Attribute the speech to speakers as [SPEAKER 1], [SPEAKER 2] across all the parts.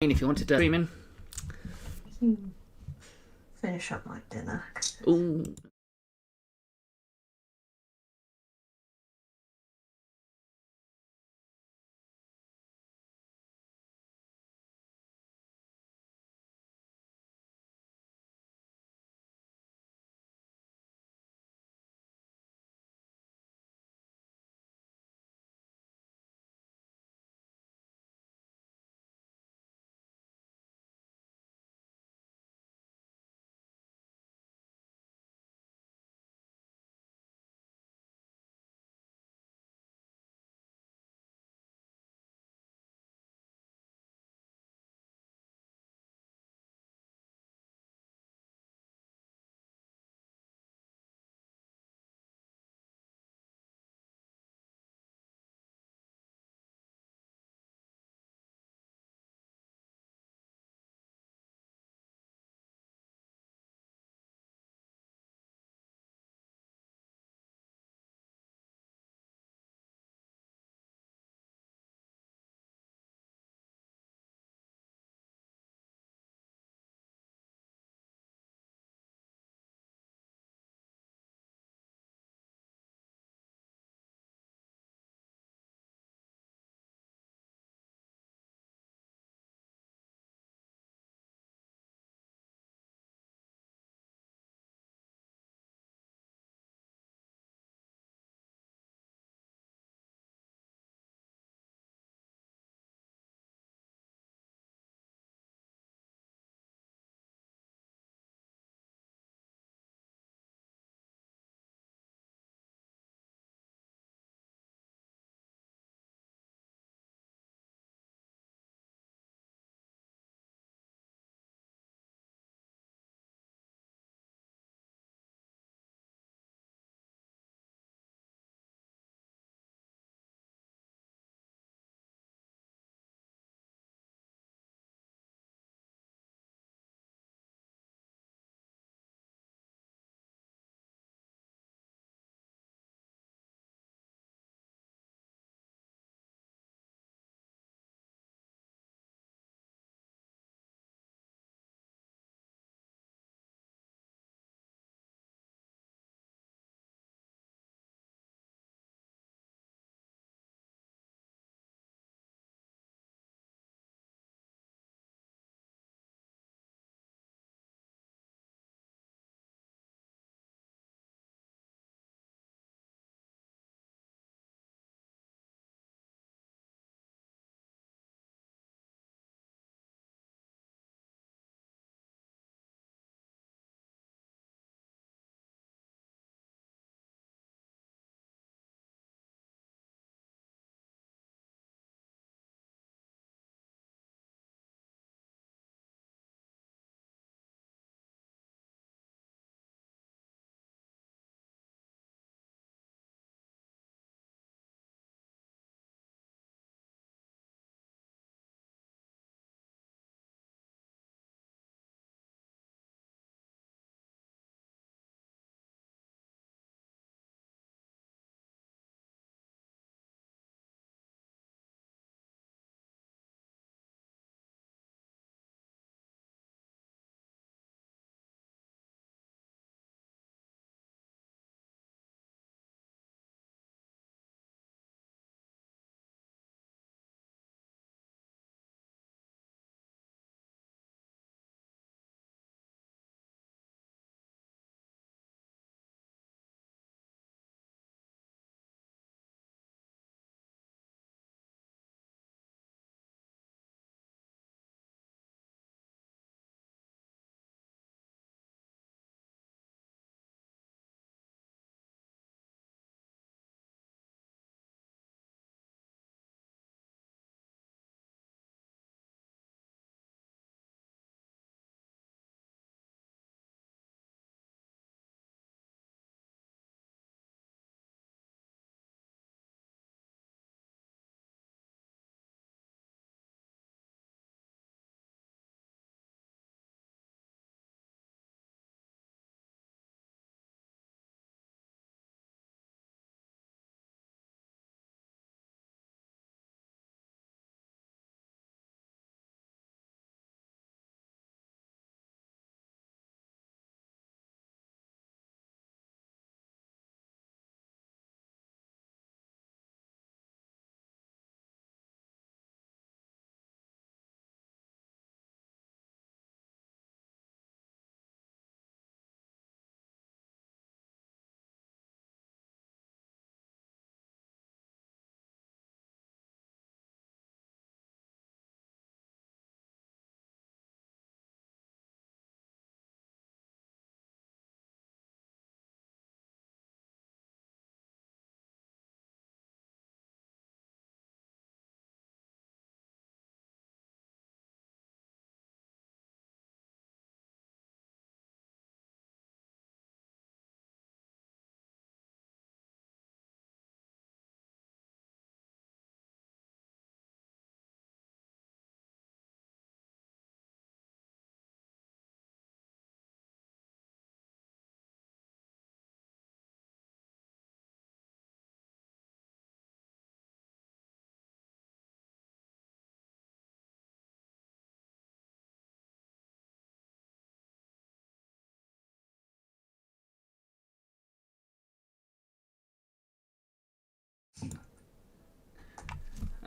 [SPEAKER 1] if you wanted to stream in.
[SPEAKER 2] Finish up my dinner.
[SPEAKER 1] Ooh.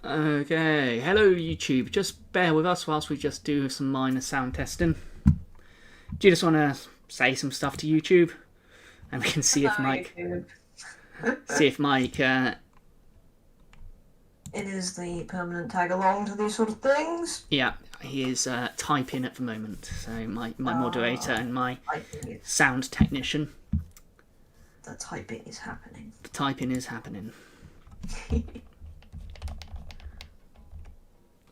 [SPEAKER 1] Okay, hello YouTube. Just bear with us whilst we just do some minor sound testing. Do you just want to say some stuff to YouTube, and we can see if Mike,
[SPEAKER 2] It is the permanent tag along to these sort of things.
[SPEAKER 1] Yeah, he is typing at the moment. So my moderator and my sound technician.
[SPEAKER 2] The typing is happening.
[SPEAKER 1] The typing is happening.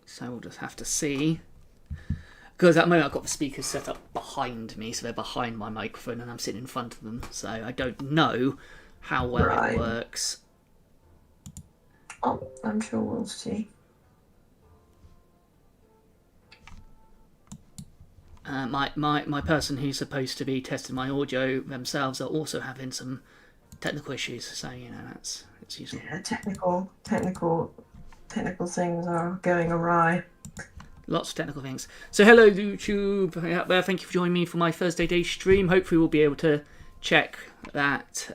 [SPEAKER 1] So we'll just have to see. Because at the moment I've got the speakers set up behind me, so they're behind my microphone and I'm sitting in front of them. So I don't know how well it works.
[SPEAKER 2] Oh, I'm sure we'll see.
[SPEAKER 1] My person who's supposed to be testing my audio themselves are also having some technical issues. So, you know, it's useful.
[SPEAKER 2] Yeah, technical things are going awry.
[SPEAKER 1] Lots of technical things. So hello YouTube out there, thank you for joining me for my Thursday day stream. Hopefully we'll be able to check that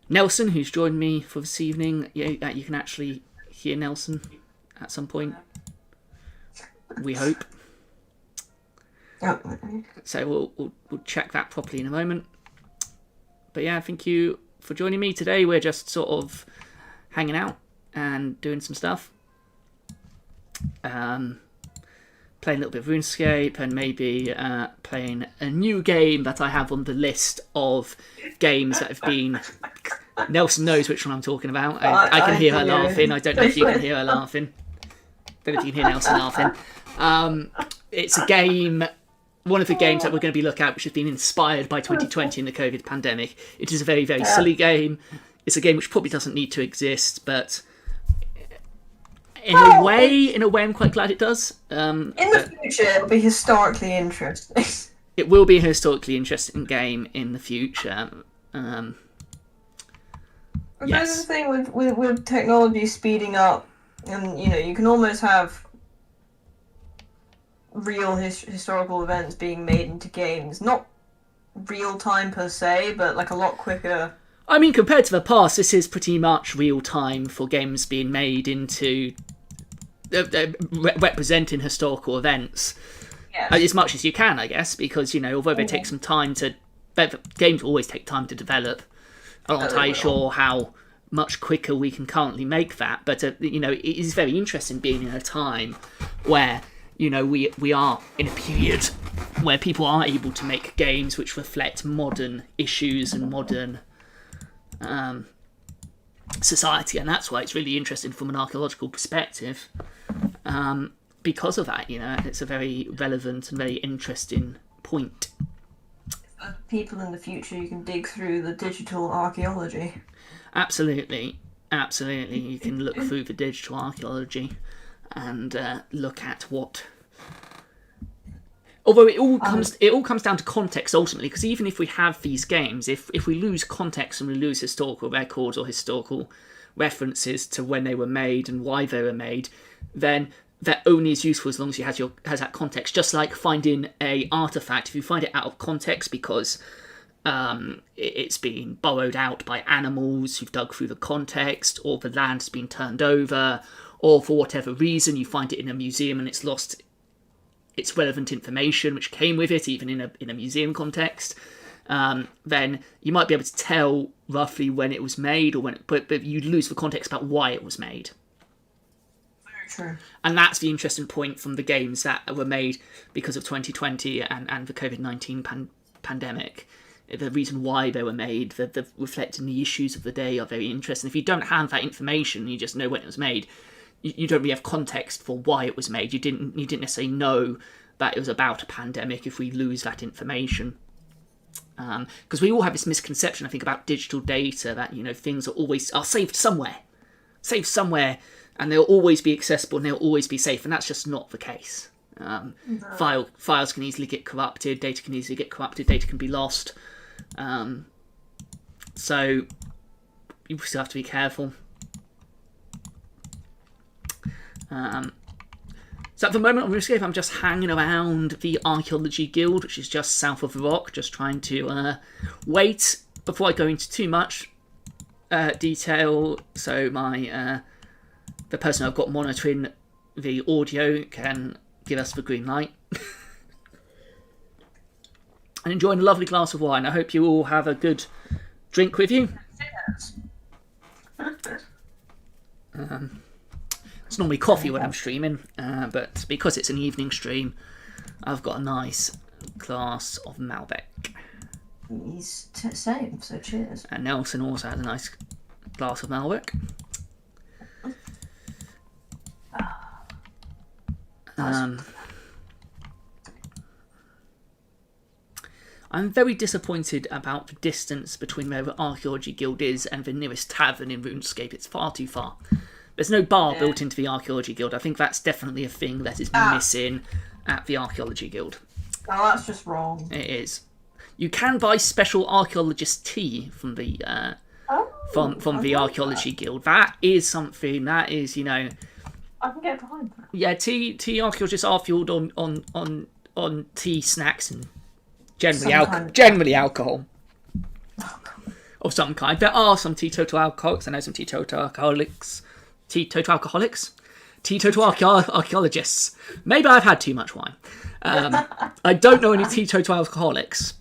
[SPEAKER 1] Nelson, who's joined me for this evening, you can actually hear Nelson at some point. We hope. So we'll check that properly in a moment. But yeah, thank you for joining me today. We're just sort of hanging out and doing some stuff. Playing a little bit of RuneScape and maybe playing a new game that I have on the list of games that have been... Nelson knows which one I'm talking about. I can hear her laughing. I don't know if you can hear her laughing. Don't know if you can hear Nelson laughing. It's a game, one of the games that we're going to be looking at, which has been inspired by 2020 and the COVID pandemic. It is a very, very silly game. It's a game which probably doesn't need to exist, but... In a way, I'm quite glad it does.
[SPEAKER 2] In the future, it'll be historically interesting.
[SPEAKER 1] It will be a historically interesting game in the future.
[SPEAKER 2] Yes. The thing with technology speeding up, and you can almost have real historical events being made into games. Not real time per se, but like a lot quicker.
[SPEAKER 1] I mean, compared to the past, this is pretty much real time for games being made into representing historical events.
[SPEAKER 2] Yes.
[SPEAKER 1] As much as you can, I guess, because although they take some time to, games always take time to develop. I'm not entirely sure how much quicker we can currently make that, but it is very interesting being in a time where we are in a period where people are able to make games which reflect modern issues and modern society, and that's why it's really interesting from an archaeological perspective, because of that. It's a very relevant and very interesting point.
[SPEAKER 2] For people in the future, you can dig through the digital archaeology.
[SPEAKER 1] Absolutely, you can look through the digital archaeology and look at what... Although it all comes down to context ultimately, because even if we have these games, if we lose context and we lose historical records or historical references to when they were made and why they were made, then they're only as useful as long as you has that context. Just like finding a artifact, if you find it out of context because it's been burrowed out by animals who've dug through the context, or the land's been turned over, or for whatever reason you find it in a museum and it's lost its relevant information which came with it, even in a museum context, then you might be able to tell roughly when it was made, or but you'd lose the context about why it was made.
[SPEAKER 2] Very true.
[SPEAKER 1] And that's the interesting point from the games that were made because of 2020 and the COVID-19 pandemic. The reason why they were made, the reflecting the issues of the day are very interesting. If you don't have that information, you just know when it was made, you don't really have context for why it was made. You didn't necessarily know that it was about a pandemic if we lose that information. Because we all have this misconception, I think, about digital data, that things are saved somewhere, and they'll always be accessible and they'll always be safe, and that's just not the case. No. Files can easily get corrupted, data can easily get corrupted, data can be lost. So you still have to be careful. So at the moment on RuneScape, I'm just hanging around the Archaeology Guild, which is just south of the rock, just trying to wait before I go into too much detail, so my the person I've got monitoring the audio can give us the green light. And enjoying a lovely glass of wine. I hope you all have a good drink with you. It's normally coffee when I'm streaming, but because it's an evening stream, I've got a nice glass of Malbec.
[SPEAKER 2] He's same, so cheers.
[SPEAKER 1] And Nelson also had a nice glass of Malbec. I'm very disappointed about the distance between where the Archaeology Guild is and the nearest tavern in RuneScape. It's far too far. There's no bar built into the Archaeology Guild. I think that's definitely a thing that is missing at the Archaeology Guild.
[SPEAKER 2] Oh, that's just wrong.
[SPEAKER 1] It is. You can buy special archaeologist tea from the from the Archaeology Guild. That is something. That is, you know.
[SPEAKER 2] I can get behind that.
[SPEAKER 1] Yeah, tea archaeologists are fueled on tea, snacks, and generally alcohol of some kind. There are some teetotal alcoholics. I know some teetotal alcoholics. Teetotal alcoholics? Teetotal archaeologists. Maybe I've had too much wine. I don't know any teetotal alcoholics,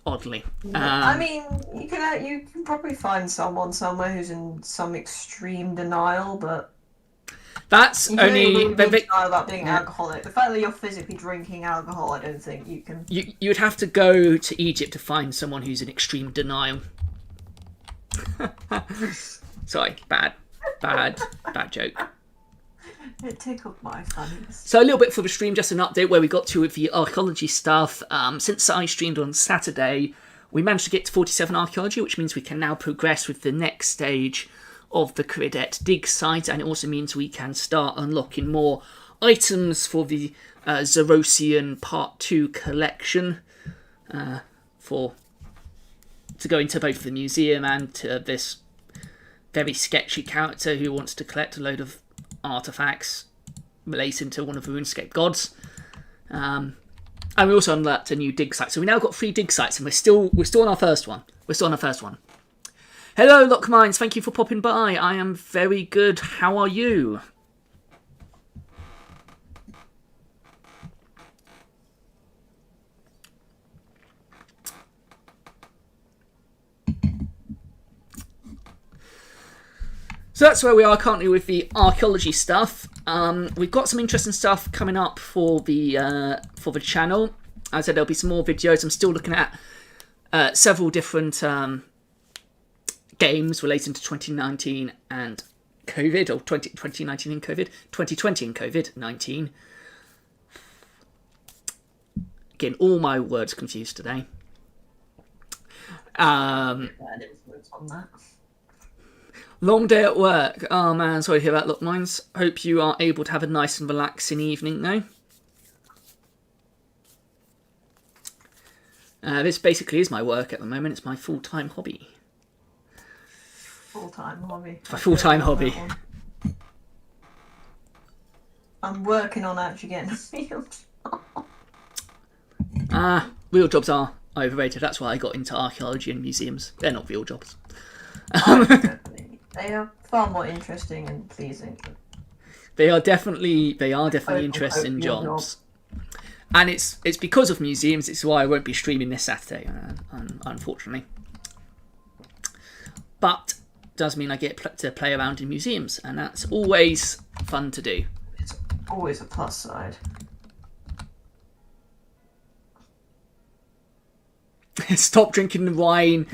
[SPEAKER 1] oddly.
[SPEAKER 2] I mean, you can probably find someone somewhere who's in some extreme denial, but
[SPEAKER 1] that's only
[SPEAKER 2] denial about being alcoholic. The fact that you're physically drinking alcohol, I don't think you can.
[SPEAKER 1] You'd have to go to Egypt to find someone who's in extreme denial. Sorry, bad joke.
[SPEAKER 2] It tickled my funnies.
[SPEAKER 1] So a little bit for the stream, just an update where we got to with the archaeology stuff. Since I streamed on Saturday, we managed to get to 47 archaeology, which means we can now progress with the next stage of the Credit dig site, and it also means we can start unlocking more items for the Zerosian Part 2 collection to go into both the museum and to this very sketchy character who wants to collect a load of artifacts relating to one of the RuneScape gods. And we also unlocked a new dig site. So we now got 3 dig sites, and we're still on our first one. Hello, Lockmines. Thank you for popping by. I am very good. How are you? So that's where we are currently with the archaeology stuff. We've got some interesting stuff coming up for the channel. As I said, there'll be some more videos. I'm still looking at several different games relating to 2019 and COVID, or 2019 and COVID, 2020 and COVID-19. Getting all my words confused today.
[SPEAKER 2] Bad influence on that.
[SPEAKER 1] Long day at work. Oh man, sorry to hear that, Lockmines. Hope you are able to have a nice and relaxing evening though. This basically is my work at the moment. It's my full-time hobby.
[SPEAKER 2] Full-time hobby.
[SPEAKER 1] My full-time hobby.
[SPEAKER 2] I'm working on actually getting a field.
[SPEAKER 1] Real jobs are overrated. That's why I got into archaeology and museums. They're not real jobs.
[SPEAKER 2] They are far more interesting and pleasing.
[SPEAKER 1] They are definitely interesting jobs. And it's because of museums. It's why I won't be streaming this Saturday, unfortunately. But it does mean I get to play around in museums, and that's always fun to do.
[SPEAKER 2] It's always a plus side.
[SPEAKER 1] Stop drinking the wine.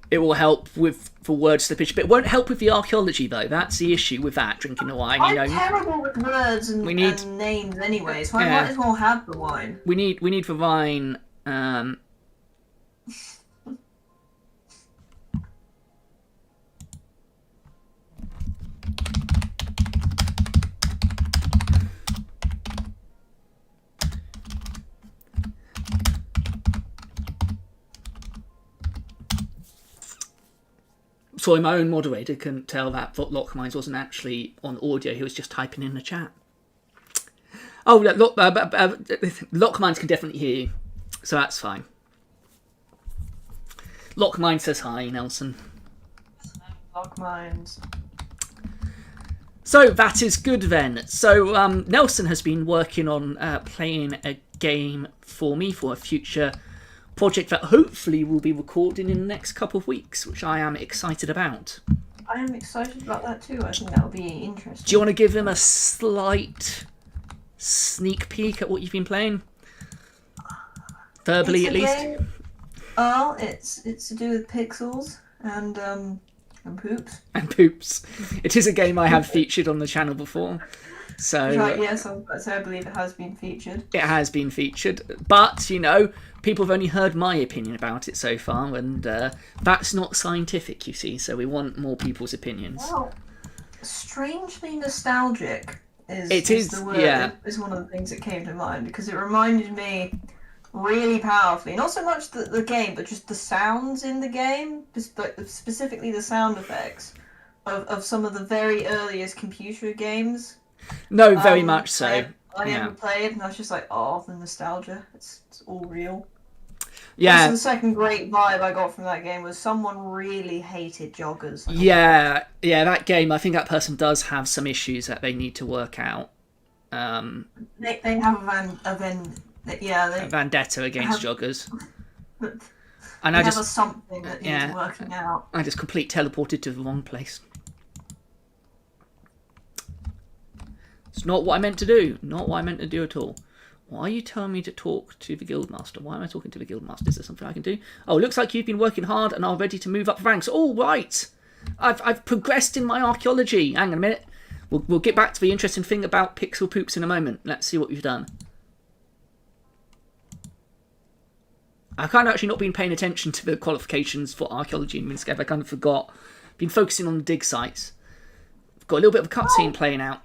[SPEAKER 1] It will help with the word slippage, but it won't help with the archaeology though. That's the issue with that, drinking the wine.
[SPEAKER 2] I'm terrible with words and names anyway, so I might as well have the wine.
[SPEAKER 1] We need the wine. Sorry, my own moderator couldn't tell that Lockmines wasn't actually on audio. He was just typing in the chat. Oh, look, Lockmines can definitely hear you, so that's fine. Lockmines says hi, Nelson.
[SPEAKER 2] Lockmines.
[SPEAKER 1] So that is good then. So Nelson has been working on playing a game for me for a future project that hopefully will be recording in the next couple of weeks, which I am excited about.
[SPEAKER 2] I am excited about that too. I think that will be interesting.
[SPEAKER 1] Do you want to give him a slight sneak peek at what you've been playing? Verbally, at least.
[SPEAKER 2] Well, it's to do with pixels and poops.
[SPEAKER 1] And poops. It is a game I have featured on the channel before. So
[SPEAKER 2] right, yes, I believe it has been featured.
[SPEAKER 1] It has been featured, but you know, people have only heard my opinion about it so far, and that's not scientific, you see. So we want more people's opinions.
[SPEAKER 2] Well, strangely nostalgic is the word.
[SPEAKER 1] Yeah.
[SPEAKER 2] Is one of the things that came to mind because it reminded me really powerfully, not so much the game, but just the sounds in the game, specifically the sound effects of some of the very earliest computer games.
[SPEAKER 1] No, very much so.
[SPEAKER 2] I ever played, and I was just like, oh, the nostalgia. It's all real.
[SPEAKER 1] Yeah.
[SPEAKER 2] Also, the second great vibe I got from that game was someone really hated joggers.
[SPEAKER 1] Yeah, that game, I think that person does have some issues that they need to work out.
[SPEAKER 2] They have a
[SPEAKER 1] vendetta against joggers.
[SPEAKER 2] And I just something that needs working out.
[SPEAKER 1] I just completely teleported to the wrong place. It's not what I meant to do. Not what I meant to do at all. Why are you telling me to talk to the Guildmaster? Why am I talking to the Guildmaster? Is there something I can do? Oh, it looks like you've been working hard and are ready to move up the ranks. All right. I've progressed in my archaeology. Hang on a minute. We'll get back to the interesting thing about pixel poops in a moment. Let's see what you've done. I've kind of actually not been paying attention to the qualifications for archaeology in RuneScape. I kind of forgot. Been focusing on the dig sites. I've got a little bit of a cutscene playing out.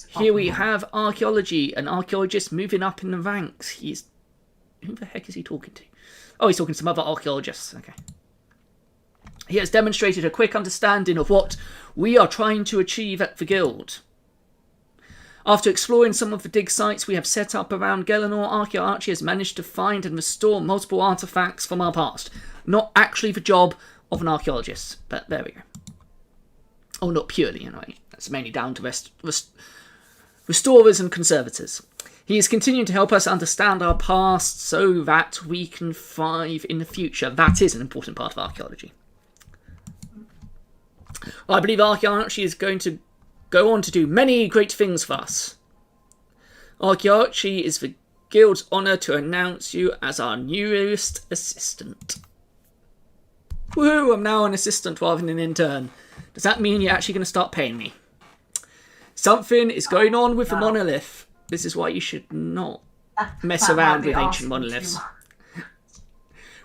[SPEAKER 1] Here we have archaeology, an archaeologist moving up in the ranks. Who the heck is he talking to? Oh, he's talking to some other archaeologists. Okay. He has demonstrated a quick understanding of what we are trying to achieve at the guild. After exploring some of the dig sites we have set up around Gelenor, Archaeology has managed to find and restore multiple artifacts from our past. Not actually the job of an archaeologist, but there we go. Oh, not purely, anyway. That's mainly down to restorers and conservators. He is continuing to help us understand our past so that we can thrive in the future. That is an important part of archaeology. I believe archaeology is going to go on to do many great things for us. Archaeology is the guild's honour to announce you as our newest assistant. Woohoo, I'm now an assistant rather than an intern. Does that mean you're actually going to start paying me? Something is going on with the monolith. This is why you should not mess around with ancient monoliths.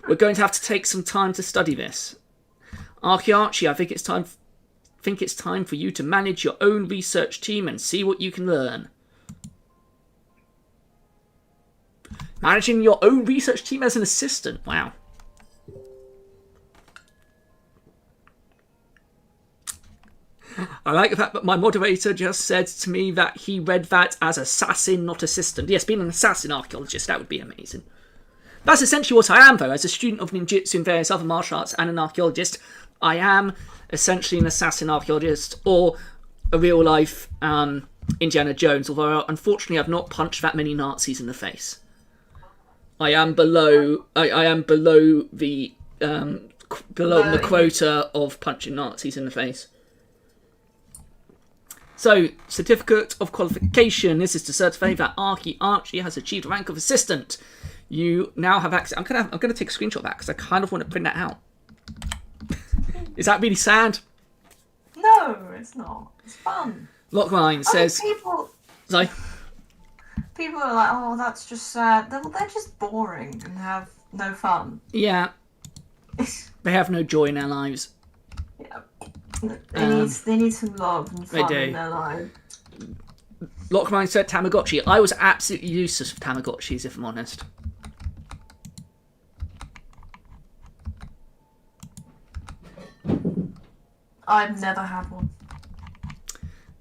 [SPEAKER 1] We're going to have to take some time to study this. Archaeology, I think it's time for you to manage your own research team and see what you can learn. Managing your own research team as an assistant. Wow. I like the fact that my moderator just said to me that he read that as assassin, not assistant. Yes, being an assassin archaeologist, that would be amazing. That's essentially what I am, though. As a student of ninjutsu and various other martial arts and an archaeologist, I am essentially an assassin archaeologist or a real-life Indiana Jones, although unfortunately I've not punched that many Nazis in the face. I am below the quota of punching Nazis in the face. So, certificate of qualification. This is to certify that Archaeology has achieved the rank of assistant. You now have access. I'm gonna take a screenshot of that because I kind of want to print that out. Is that really sad?
[SPEAKER 2] No, it's not. It's fun.
[SPEAKER 1] Lockline says. Sorry.
[SPEAKER 2] People are like, oh, that's just sad. They're just boring and have no fun.
[SPEAKER 1] Yeah. They have no joy in their lives.
[SPEAKER 2] Yeah. They need some love and fun in their life.
[SPEAKER 1] Lockmine said Tamagotchi. I was absolutely useless with Tamagotchis, if I'm honest.
[SPEAKER 2] I've never had one.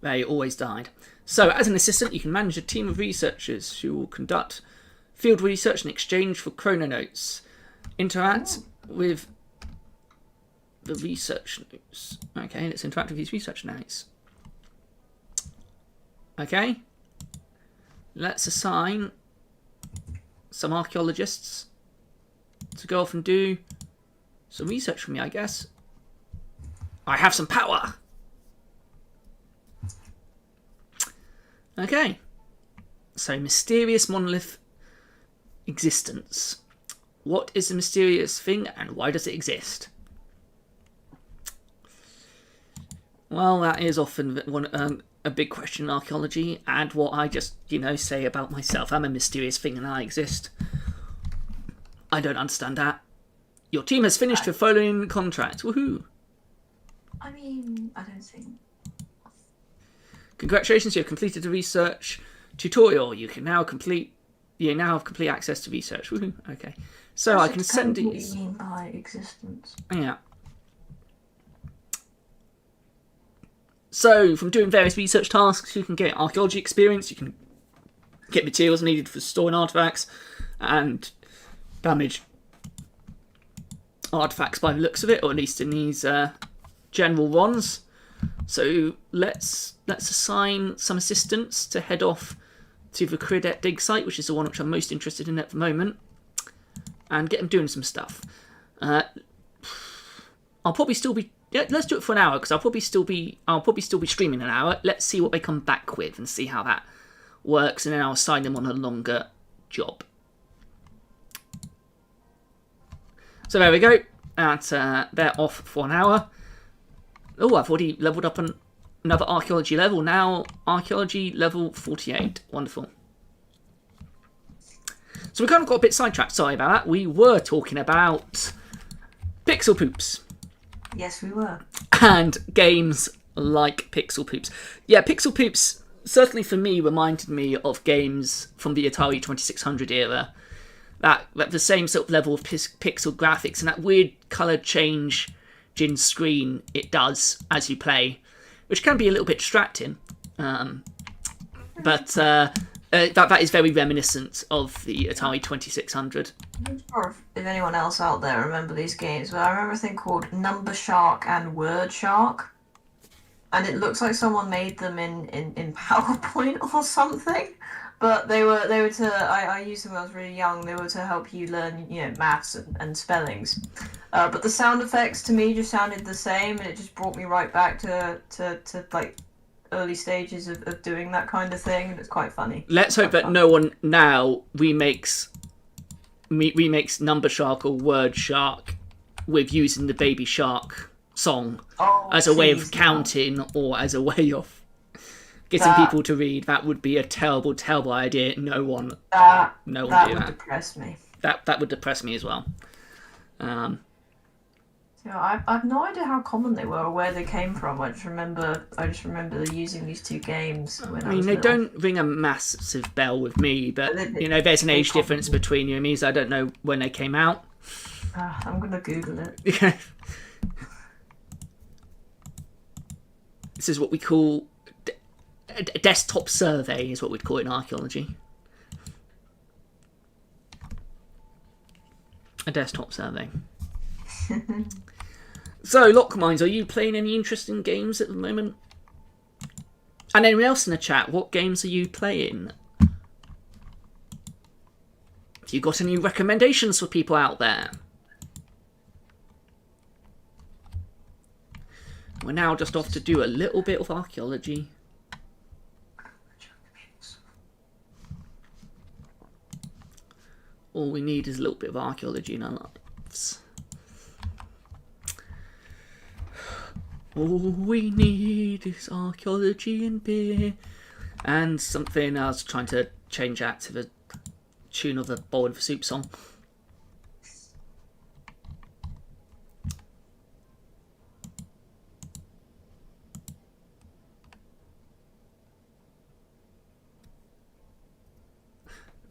[SPEAKER 1] They always died. So, as an assistant, you can manage a team of researchers who will conduct field research in exchange for chrononotes. Interact with the research notes. Okay, let's interact with these research notes. Okay. Let's assign some archaeologists to go off and do some research for me, I guess. I have some power. Okay. So, mysterious monolith existence. What is a mysterious thing and why does it exist? Well, that is often a big question in archaeology, and what I just, say about myself. I'm a mysterious thing and I exist. I don't understand that. Your team has finished the following contract. Woohoo!
[SPEAKER 2] I mean, I don't think...
[SPEAKER 1] Congratulations, you have completed the research tutorial. You now have complete access to research. Woohoo! Okay. So I can send these...
[SPEAKER 2] What do you mean by existence?
[SPEAKER 1] Yeah. So, from doing various research tasks, you can get archaeology experience, you can get materials needed for storing artifacts, and damage artifacts by the looks of it, or at least in these general ones. So, let's assign some assistants to head off to the Credet dig site, which is the one which I'm most interested in at the moment, and get them doing some stuff. I'll probably still be... Yeah, let's do it for an hour, because I'll probably still be streaming an hour. Let's see what they come back with and see how that works, and then I'll assign them on a longer job. So there we go. They're off for an hour. Oh, I've already leveled up another archaeology level. Now, archaeology level 48. Wonderful. So we kind of got a bit sidetracked. Sorry about that. We were talking about Pixel Poops.
[SPEAKER 2] Yes, we were.
[SPEAKER 1] And games like Pixel Poops. Yeah, Pixel Poops certainly for me reminded me of games from the Atari 2600 era. That the same sort of level of pixel graphics and that weird colour change in screen it does as you play, which can be a little bit distracting. But that is very reminiscent of the Atari 2600.
[SPEAKER 2] I'm not sure if anyone else out there remember these games, but I remember a thing called Number Shark and Word Shark, and it looks like someone made them in PowerPoint or something. But they were to I used them when I was really young. They were to help you learn maths and spellings. But the sound effects to me just sounded the same, and it just brought me right back to like early stages of doing that kind of thing, and it's quite funny.
[SPEAKER 1] Let's hope that no one now remakes Number Shark or Word Shark with using the Baby Shark song as a way of counting or as a way of getting people to read. That would be a terrible, terrible idea. No one do that.
[SPEAKER 2] That would depress me.
[SPEAKER 1] That would depress me as well.
[SPEAKER 2] I have no idea how common they were or where they came from. I just remember using these two games when I was
[SPEAKER 1] they
[SPEAKER 2] little.
[SPEAKER 1] don't ring a massive bell with me, but there's an age difference between you and me, so I don't know when they came out.
[SPEAKER 2] I'm gonna Google it.
[SPEAKER 1] This is what we call a desktop survey, is what we'd call it in archaeology. A desktop survey. So, Lockmines, are you playing any interesting games at the moment? And anyone else in the chat, what games are you playing? Have you got any recommendations for people out there? We're now just off to do a little bit of archaeology. All we need is a little bit of archaeology in our lives. All we need is archaeology and beer. And something, I was trying to change that to the tune of the Bowling for Soup song.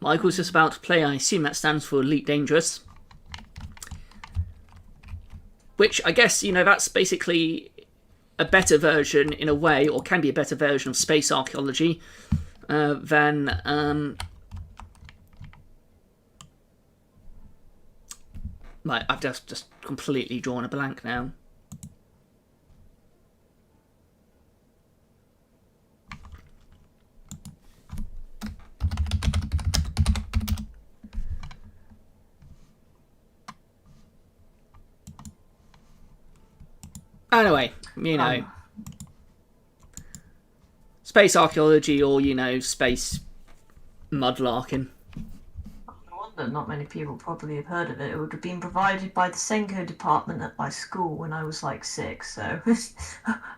[SPEAKER 1] Michael's just about to play, I assume that stands for Elite Dangerous. Which, I guess, that's basically a better version, in a way, or can be a better version of space archaeology than... Right, I've just completely drawn a blank now. Anyway, space archaeology or, space mudlarking.
[SPEAKER 2] No wonder not many people probably have heard of it. It would have been provided by the Senko department at my school when I was like 6, so it's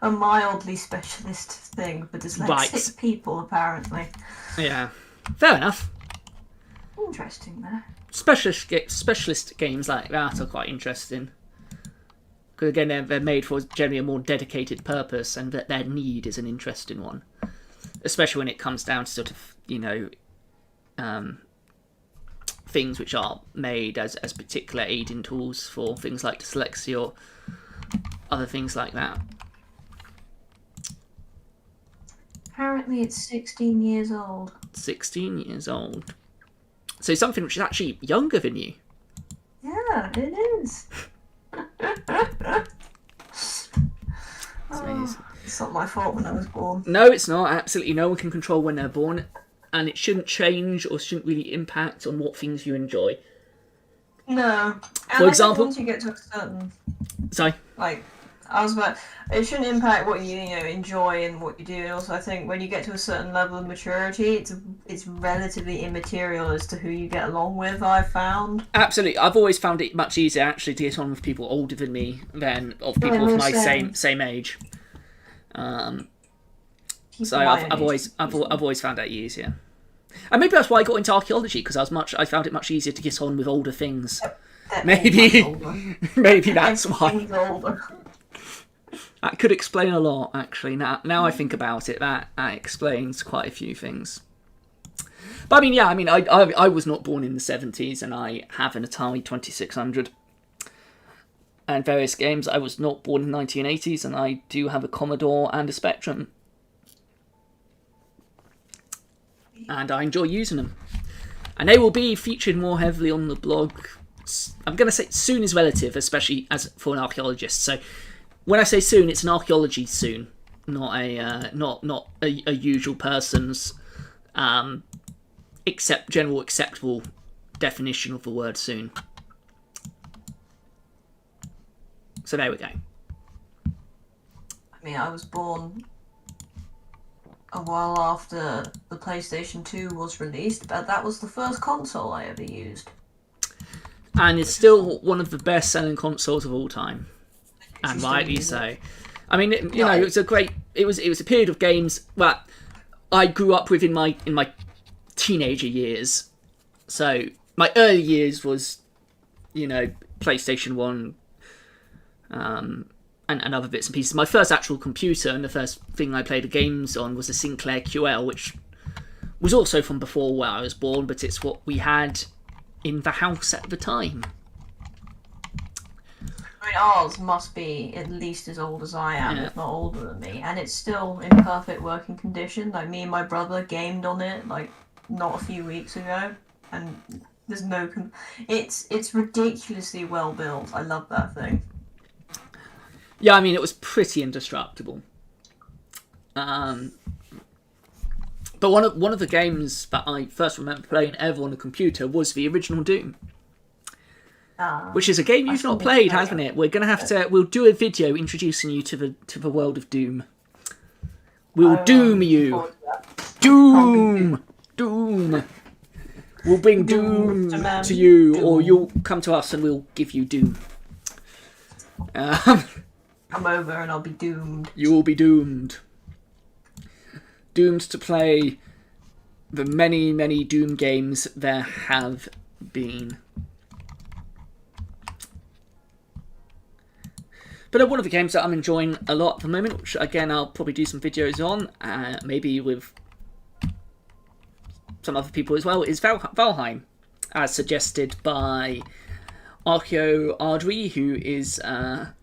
[SPEAKER 2] a mildly specialist thing for dyslexic people, apparently.
[SPEAKER 1] Yeah, fair enough.
[SPEAKER 2] Interesting there.
[SPEAKER 1] Specialist games like that are quite interesting. Because again, they're made for generally a more dedicated purpose, and that their need is an interesting one. Especially when it comes down to sort of, things which are made as particular aiding tools for things like dyslexia or other things like that.
[SPEAKER 2] Apparently it's 16 years old.
[SPEAKER 1] 16 years old. So something which is actually younger than you.
[SPEAKER 2] Yeah, it is. It's not my fault when I was born.
[SPEAKER 1] No, it's not. Absolutely no one can control when they're born. And it shouldn't change or shouldn't really impact on what things you enjoy.
[SPEAKER 2] No. And
[SPEAKER 1] For example...
[SPEAKER 2] once you get to a certain...
[SPEAKER 1] Sorry?
[SPEAKER 2] It shouldn't impact what you enjoy and what you do. And also, I think when you get to a certain level of maturity, it's relatively immaterial as to who you get along with, I've found.
[SPEAKER 1] Absolutely. I've always found it much easier, actually, to get on with people older than me than of people of my same age. So I've always found that easier. And maybe that's why I got into archaeology, because I found it much easier to get on with older things. Maybe that's why. That could explain a lot, actually. Now I think about it, that explains quite a few things. But I was not born in the 70s, and I have an Atari 2600 and various games. I was not born in the 1980s, and I do have a Commodore and a Spectrum. And I enjoy using them. And they will be featured more heavily on the blog. I'm going to say soon is relative, especially as for an archaeologist. So when I say soon, it's an archaeology soon, not a usual person's general acceptable definition of the word soon. So there we go.
[SPEAKER 2] I was born a while after the PlayStation 2 was released, but that was the first console I ever used.
[SPEAKER 1] And it's still one of the best-selling consoles of all time, and rightly so. It was a period of games that I grew up with in my teenager years. So my early years was, PlayStation 1, and other bits and pieces. My first actual computer and the first thing I played the games on was a Sinclair QL, which was also from before where I was born, but it's what we had in the house at the time.
[SPEAKER 2] Ours must be at least as old as I am, if not older than me, and it's still in perfect working condition. Like, me and my brother gamed on it not a few weeks ago, and there's no it's ridiculously well built. I love that thing.
[SPEAKER 1] Yeah, it was pretty indestructible. But one of the games that I first remember playing ever on a computer was the original Doom. Which is a game you've not played, hasn't it? We're gonna have to. We'll do a video introducing you to the world of Doom. We'll doom you. Doom. We'll bring Doom to you, or you'll come to us and we'll give you Doom.
[SPEAKER 2] Come over and I'll be doomed.
[SPEAKER 1] You will be doomed. Doomed to play the many, many Doom games there have been. But one of the games that I'm enjoying a lot at the moment, which again I'll probably do some videos on, maybe with some other people as well, is Valheim, as suggested by Archaeology, who is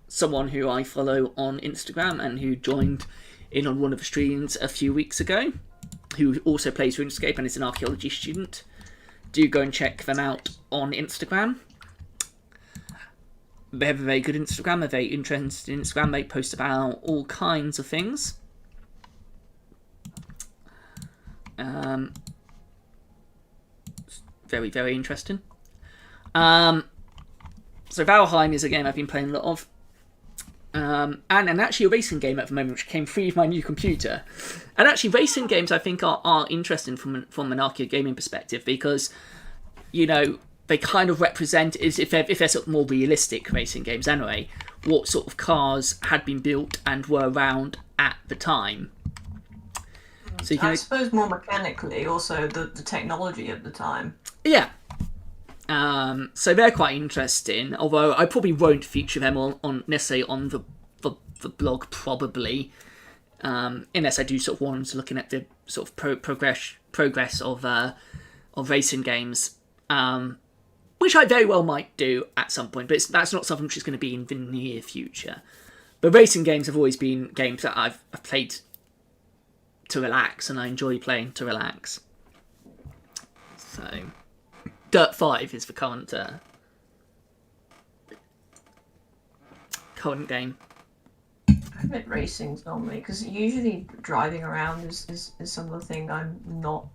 [SPEAKER 1] someone who I follow on Instagram and who joined in on one of the streams a few weeks ago, who also plays RuneScape and is an archaeology student. Do go and check them out on Instagram. They have a very good Instagram, a very interesting Instagram. They post about all kinds of things. Very, very interesting. So Valheim is a game I've been playing a lot of. and actually a racing game at the moment, which came free with my new computer. And actually, racing games I think are interesting from an Archaeogaming perspective, because, you know, they kind of represent, if they're sort of more realistic racing games anyway, what sort of cars had been built and were around at the time. So
[SPEAKER 2] I suppose more mechanically, also the technology at the time.
[SPEAKER 1] Yeah. So they're quite interesting, although I probably won't feature them on necessarily on the blog, probably, unless I do sort of want to looking at the sort of progress of racing games, which I very well might do at some point, but that's not something which is going to be in the near future. But racing games have always been games that I've played to relax, and I enjoy playing to relax. So, Dirt 5 is the current game.
[SPEAKER 2] I admit racing's normally, because usually driving around is some of the thing I'm not.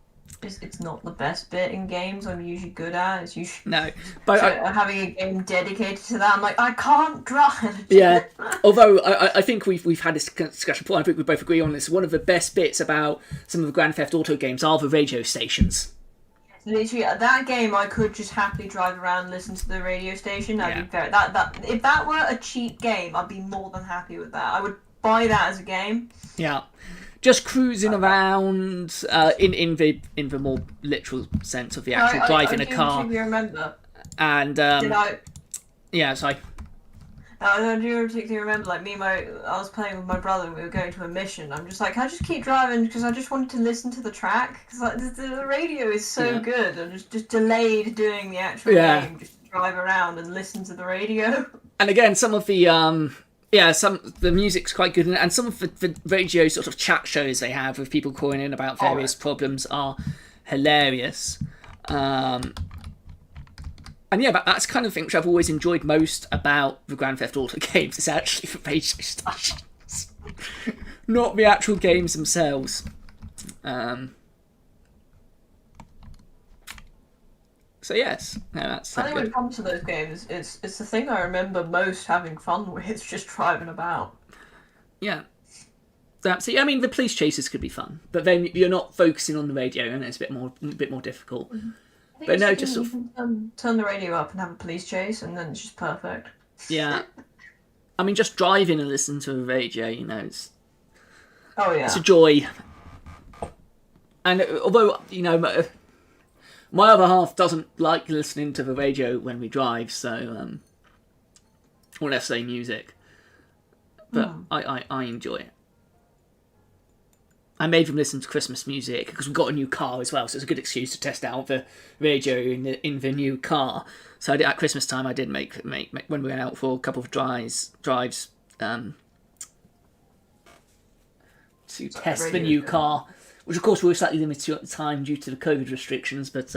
[SPEAKER 2] It's not the best bit in games I'm usually good at. It's usually
[SPEAKER 1] but
[SPEAKER 2] having a game dedicated to that. I'm like, I can't drive.
[SPEAKER 1] Yeah, although I think we've had this discussion before. I think we both agree on this. One of the best bits about some of the Grand Theft Auto games are the radio stations.
[SPEAKER 2] Literally, that game I could just happily drive around and listen to the radio station. That'd be fair. If that were a cheap game, I'd be more than happy with that. I would buy that as a game.
[SPEAKER 1] Yeah. Just cruising around in the more literal sense of the actual driving a car.
[SPEAKER 2] Do you remember?
[SPEAKER 1] And yeah, sorry.
[SPEAKER 2] I do particularly remember, like I was playing with my brother and we were going to a mission. I'm just like, can I just keep driving because I just wanted to listen to the track, because like the radio is so good, and just delayed doing the actual game, just drive around and listen to the radio.
[SPEAKER 1] And again, some of the the music's quite good, and some of the radio sort of chat shows they have with people calling in about various problems are hilarious. And yeah, that's kind of thing which I've always enjoyed most about the Grand Theft Auto games, is actually the radio stations, not the actual games themselves. So yes, that's.
[SPEAKER 2] I think when it comes to those games, it's the thing I remember most having fun with, just driving about.
[SPEAKER 1] Yeah. So I mean, the police chases could be fun, but then you're not focusing on the radio, and it's a bit more difficult.
[SPEAKER 2] Mm-hmm.
[SPEAKER 1] But no, just sort
[SPEAKER 2] of turn the radio up and have a police chase, and then it's just perfect.
[SPEAKER 1] Yeah, I mean, just driving and listening to the radio, you know, it's a joy. And although, you know, my other half doesn't like listening to the radio when we drive, so or let's say music, but I enjoy it. I made them listen to Christmas music because we got a new car as well, so it's a good excuse to test out the radio in the new car. So at Christmas time, I did make when we went out for a couple of drives to test the new car, which of course we were slightly limited at the time due to the COVID restrictions. But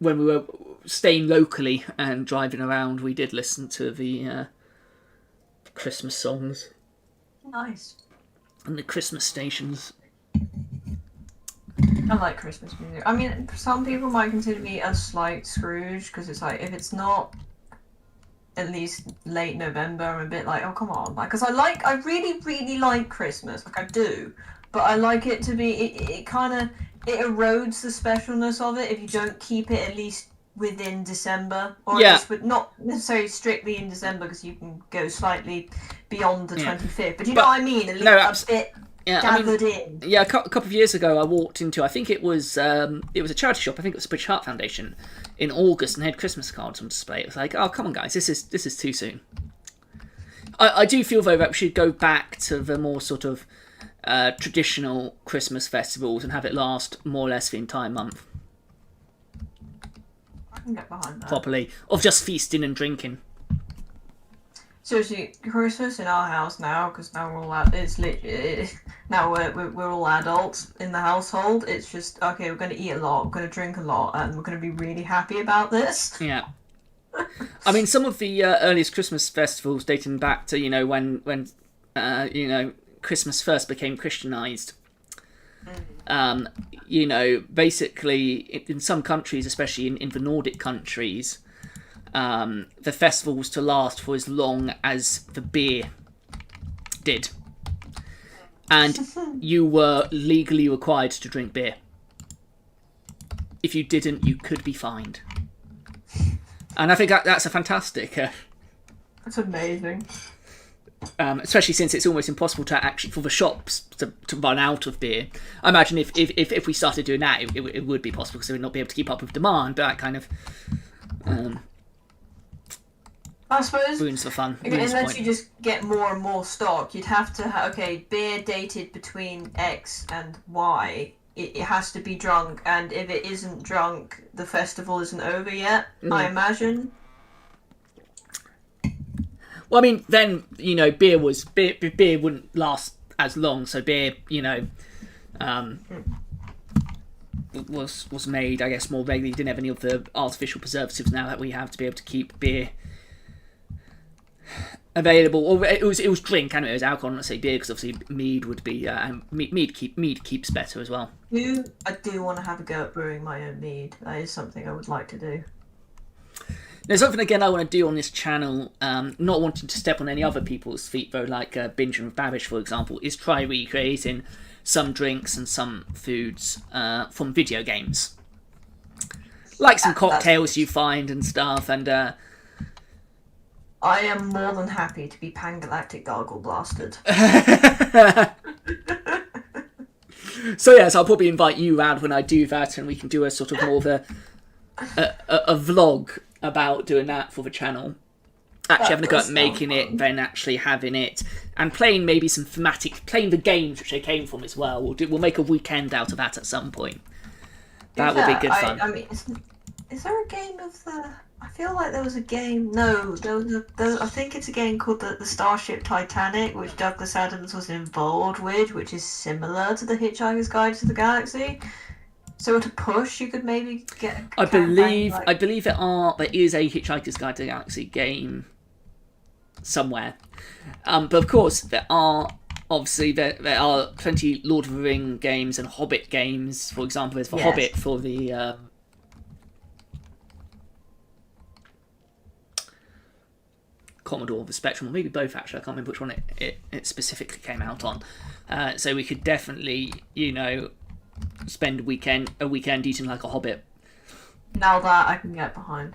[SPEAKER 1] when we were staying locally and driving around, we did listen to the Christmas songs.
[SPEAKER 2] Nice.
[SPEAKER 1] And the Christmas stations.
[SPEAKER 2] I like Christmas music. I mean, some people might consider me a slight Scrooge, because it's like, if it's not at least late November, I'm a bit like, oh, come on. Because I really, really like Christmas. Like, I do. But I like it to be, it kind of, it erodes the specialness of it if you don't keep it at least within December, or at least not necessarily strictly in December, because you can go slightly beyond the 25th. But you know what I mean? At least a bit gathered in.
[SPEAKER 1] Yeah, a couple of years ago, I walked into, I think it was a charity shop. I think it was the British Heart Foundation in August, and they had Christmas cards on display. It was like, oh, come on, guys, this is too soon. I do feel though that we should go back to the more sort of traditional Christmas festivals and have it last more or less the entire month.
[SPEAKER 2] I can get behind that.
[SPEAKER 1] Properly, of just feasting and drinking.
[SPEAKER 2] Seriously, Christmas in our house now, because now we're all now we're all adults in the household. It's just, okay, we're going to eat a lot, we're going to drink a lot, and we're going to be really happy about this.
[SPEAKER 1] Yeah. I mean, some of the earliest Christmas festivals dating back to, you know, when you know, Christmas first became Christianized. You know, basically in some countries, especially in the Nordic countries, the festival was to last for as long as the beer did. And you were legally required to drink beer. If you didn't, you could be fined. And I think that's a fantastic...
[SPEAKER 2] That's amazing.
[SPEAKER 1] Especially since it's almost impossible to actually for the shops to run out of beer. I imagine if we started doing that, it would be possible because they would not be able to keep up with demand. But that kind of
[SPEAKER 2] I suppose
[SPEAKER 1] ruins the fun.
[SPEAKER 2] Unless you just get more and more stock, you'd have to have beer dated between X and Y. It has to be drunk, and if it isn't drunk, the festival isn't over yet. I imagine.
[SPEAKER 1] Well, I mean, then beer wouldn't last as long, so beer, was made, I guess, more regularly. Didn't have any of the artificial preservatives now that we have to be able to keep beer available. Or it was drink, and it was alcohol. Not say beer, because obviously mead would be mead keeps better as well.
[SPEAKER 2] I do want to have a go at brewing my own mead. That is something I would like to do.
[SPEAKER 1] There's something, again, I want to do on this channel, not wanting to step on any other people's feet, though, like Binging with Babish, for example, is try recreating some drinks and some foods from video games. Like some cocktails you find and stuff, and...
[SPEAKER 2] I am more than happy to be Pangalactic Gargle Blasted.
[SPEAKER 1] So, yes, I'll probably invite you around when I do that, and we can do a sort of more of a vlog about doing that for the channel. Actually having a go at making it, then actually having it, and playing maybe some playing the games which they came from as well. We'll make a weekend out of that at some point. That would be good fun.
[SPEAKER 2] I mean, is there a game of the... I feel like there was a game... No, I think it's a game called the Starship Titanic, which Douglas Adams was involved with, which is similar to the Hitchhiker's Guide to the Galaxy. So to push, you could maybe get.
[SPEAKER 1] I believe there is a Hitchhiker's Guide to the Galaxy game somewhere, but of course there are plenty Lord of the Ring games and Hobbit games. For example, there's the Hobbit for the Commodore, the Spectrum, or maybe both actually. I can't remember which one it specifically came out on. So we could definitely, spend a weekend eating like a hobbit.
[SPEAKER 2] Now that I can get behind.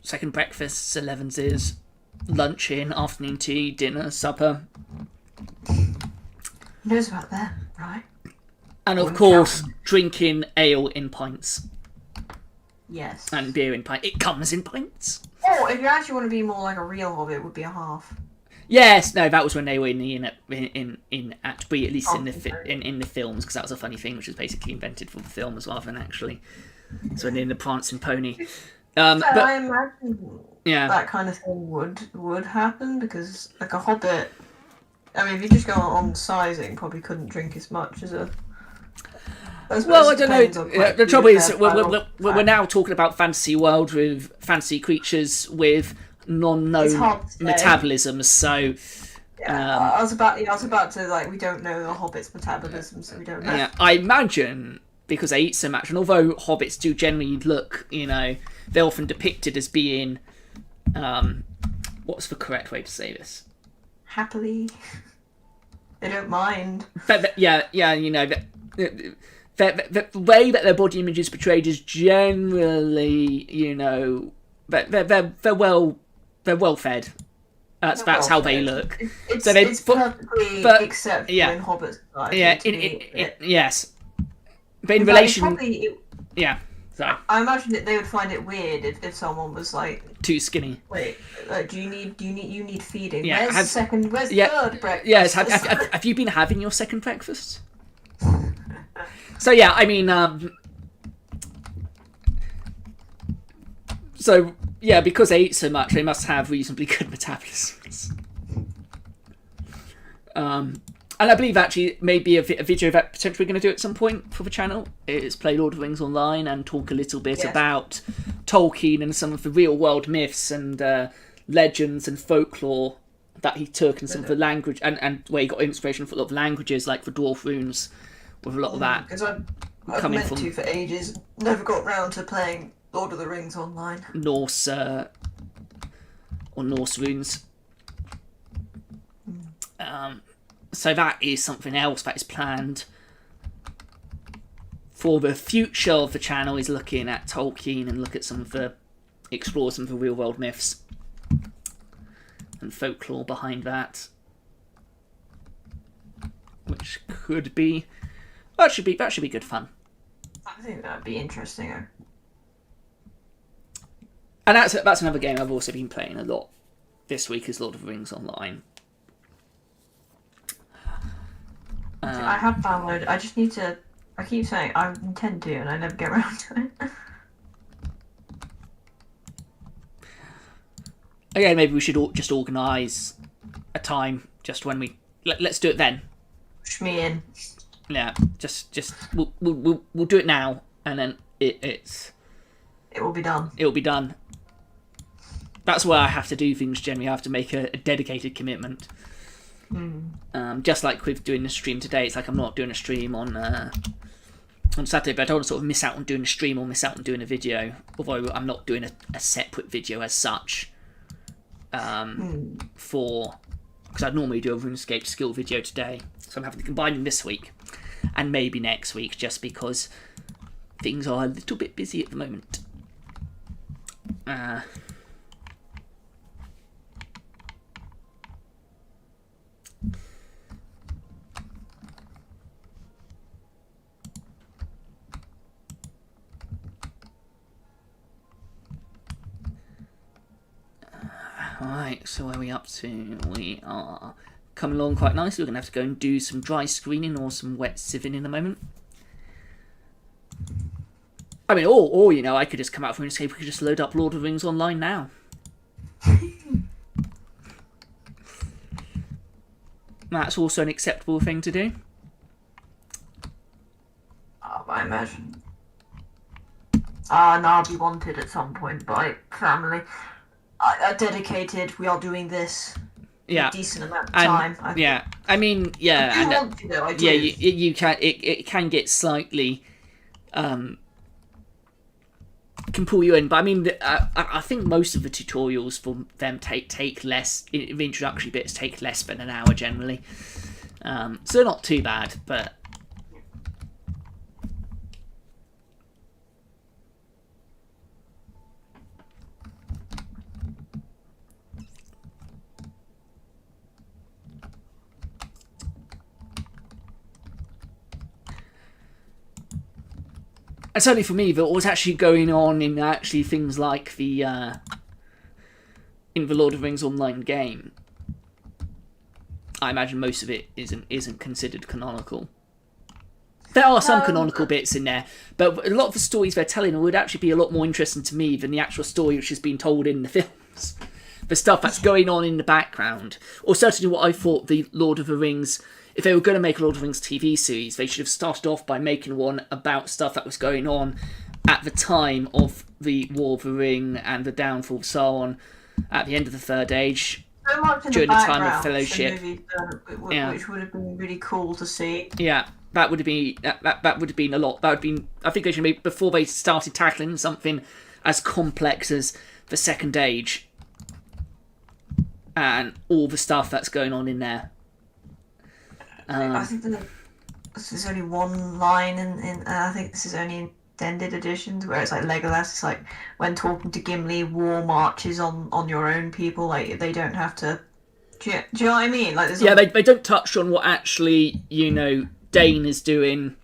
[SPEAKER 1] Second breakfasts, 11s, lunch in, afternoon tea, dinner, supper.
[SPEAKER 2] Who knows about that, right?
[SPEAKER 1] And of course, drinking ale in pints.
[SPEAKER 2] Yes.
[SPEAKER 1] And beer in pints. It comes in pints.
[SPEAKER 2] Or if you actually want to be more like a real hobbit, it would be a half.
[SPEAKER 1] Yes, no, that was when they were at least in the films, because that was a funny thing, which was basically invented for the films rather than actually. So in the Prancing Pony. But
[SPEAKER 2] I imagine that kind of thing would happen, because like a hobbit. I mean, if you just go on sizing, probably couldn't drink as much as a.
[SPEAKER 1] Well, I don't know. The trouble is, we're now talking about fantasy world with fantasy creatures with non-known metabolisms, so
[SPEAKER 2] I was about to we don't know the hobbit's metabolism, so we don't know.
[SPEAKER 1] Yeah, I imagine because they eat so much, and although hobbits do generally look, they're often depicted as being what's the correct way to say this?
[SPEAKER 2] Happily, they don't mind.
[SPEAKER 1] But the way that their body image is portrayed is generally, they're well fed. That's how they look.
[SPEAKER 2] It's perfectly acceptable in hobbits.
[SPEAKER 1] Yes, but in relation, sorry.
[SPEAKER 2] I imagine that they would find it weird if someone was like
[SPEAKER 1] too skinny.
[SPEAKER 2] Wait, do you need feeding?
[SPEAKER 1] Yeah,
[SPEAKER 2] where's the third breakfast?
[SPEAKER 1] Yes, have you been having your second breakfast? So yeah, I mean, because they eat so much, they must have reasonably good metabolisms. And I believe actually maybe a video that potentially we're going to do at some point for the channel is play Lord of the Rings Online and talk a little bit about Tolkien and some of the real world myths and legends and folklore that he took and some of the language and where he got inspiration for a lot of languages like the dwarf runes with a lot of that.
[SPEAKER 2] Because I've meant to for ages. Never got round to playing Lord of the Rings online.
[SPEAKER 1] Norse or Norse runes. So that is something else that is planned for the future of the channel, is looking at Tolkien and explore some of the real world myths and folklore behind that, which could be that should be good fun.
[SPEAKER 2] I think that'd be interesting.
[SPEAKER 1] And that's another game I've also been playing a lot this week, is Lord of the Rings Online.
[SPEAKER 2] I have downloaded. I just need to. I keep saying I intend to, and I never get around to it.
[SPEAKER 1] Again, maybe we should just organise a time just when we let's do it then.
[SPEAKER 2] Push me in.
[SPEAKER 1] Yeah, just we'll do it now, and then it
[SPEAKER 2] will be done.
[SPEAKER 1] It'll be done. That's where I have to do things generally. I have to make a dedicated commitment. Just like with doing the stream today, it's like I'm not doing a stream on Saturday, but I don't want to sort of miss out on doing a stream or miss out on doing a video. Although I'm not doing a separate video as such. Because I'd normally do a RuneScape skill video today, so I'm having to combine them this week and maybe next week, just because things are a little bit busy at the moment. Alright, so where are we up to? We are coming along quite nicely. We're going to have to go and do some dry screening or some wet sieving in a moment. I mean, or you know, I could just come out from RuneScape, we could just load up Lord of the Rings Online now. That's also an acceptable thing to do.
[SPEAKER 2] I imagine. And I'll be wanted at some point by family. I dedicated. We are doing this.
[SPEAKER 1] Yeah.
[SPEAKER 2] A decent amount of time.
[SPEAKER 1] I mean, yeah.
[SPEAKER 2] I do want to, though. I do.
[SPEAKER 1] Yeah, you can. It can get slightly. Can pull you in, but I mean, I think most of the tutorials for them take less. The introductory bits take less than an hour generally, so they're not too bad. But and certainly for me, what was actually going on in actually things like the in the Lord of the Rings Online game, I imagine most of it isn't considered canonical. There are some canonical bits in there, but a lot of the stories they're telling would actually be a lot more interesting to me than the actual story which is being told in the films. The stuff that's going on in the background, or certainly what I thought the Lord of the Rings. If they were going to make a Lord of the Rings TV series, they should have started off by making one about stuff that was going on at the time of the War of the Ring and the downfall of Sauron at the end of the Third Age,
[SPEAKER 2] so much in
[SPEAKER 1] during
[SPEAKER 2] the
[SPEAKER 1] time of Fellowship.
[SPEAKER 2] Which would have been really cool to see.
[SPEAKER 1] Yeah, that would have been that would have been a lot. That would have been. I think they should make before they started tackling something as complex as the Second Age and all the stuff that's going on in there.
[SPEAKER 2] I think there's only one line in I think this is only extended editions where it's like Legolas. It's like when talking to Gimli, war marches on your own people. Like they don't have to. Do you know what I mean? Like
[SPEAKER 1] they don't touch on what actually Dane is doing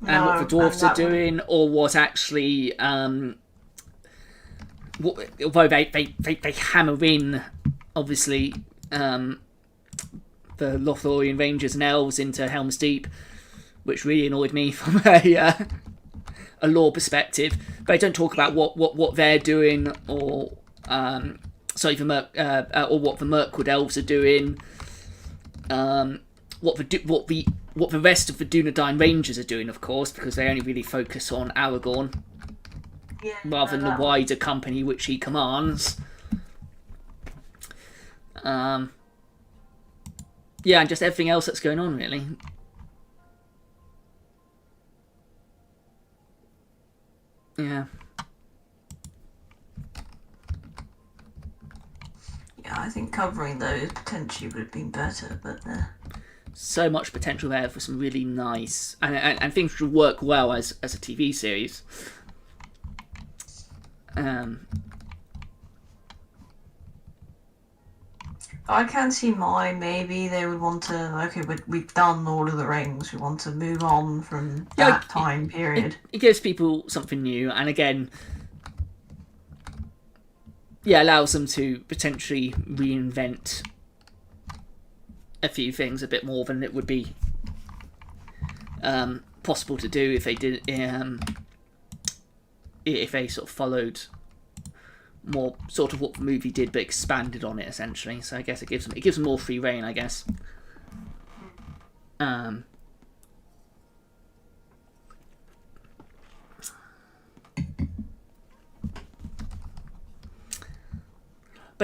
[SPEAKER 1] and what the dwarves are doing, or what actually although they hammer in obviously the Lothlorien Rangers and Elves into Helm's Deep, which really annoyed me from a lore perspective. But they don't talk about what they're doing, or or what the Mirkwood Elves are doing, what the rest of the Dunedain Rangers are doing, of course, because they only really focus on Aragorn rather than the wider company which he commands. Yeah, and just everything else that's going on, really. Yeah.
[SPEAKER 2] Yeah, I think covering those potentially would have been better, but
[SPEAKER 1] so much potential there for some really nice and things should work well as a TV series.
[SPEAKER 2] I can see why maybe they would want to. Okay, we've done Lord of the Rings. We want to move on from that time period.
[SPEAKER 1] It gives people something new, and again, yeah, allows them to potentially reinvent a few things a bit more than it would be possible to do if they did if they sort of followed more sort of what the movie did but expanded on it essentially. So I guess it gives them more free reign, I guess. But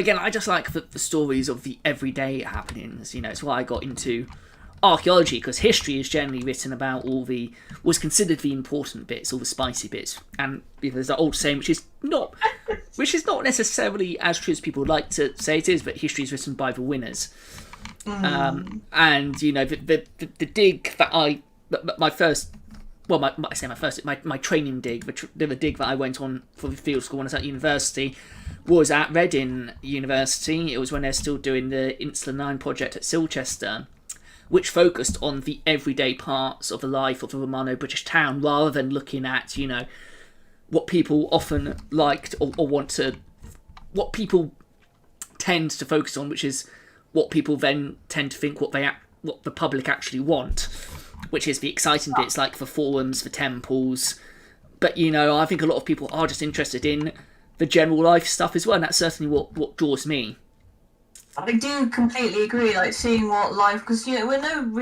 [SPEAKER 1] again, I just like the stories of the everyday happenings. You know, it's why I got into archaeology, because history is generally written about was considered the important bits, all the spicy bits. And there's that old saying, which is not necessarily as true as people would like to say it is, but history is written by the winners. And you know, the dig that my training dig, the dig that I went on for the field school when I was at university, was at Reading University. It was when they're still doing the Insular 9 project at Silchester, which focused on the everyday parts of the life of a Romano-British town, rather than looking at, you know, what people often liked or want to, what people tend to focus on, which is what people then tend to think what the public actually want, which is the exciting bits like the forums, the temples. But, you know, I think a lot of people are just interested in the general life stuff as well, and that's certainly what draws me.
[SPEAKER 2] I do completely agree. Like seeing what life, because you know we're not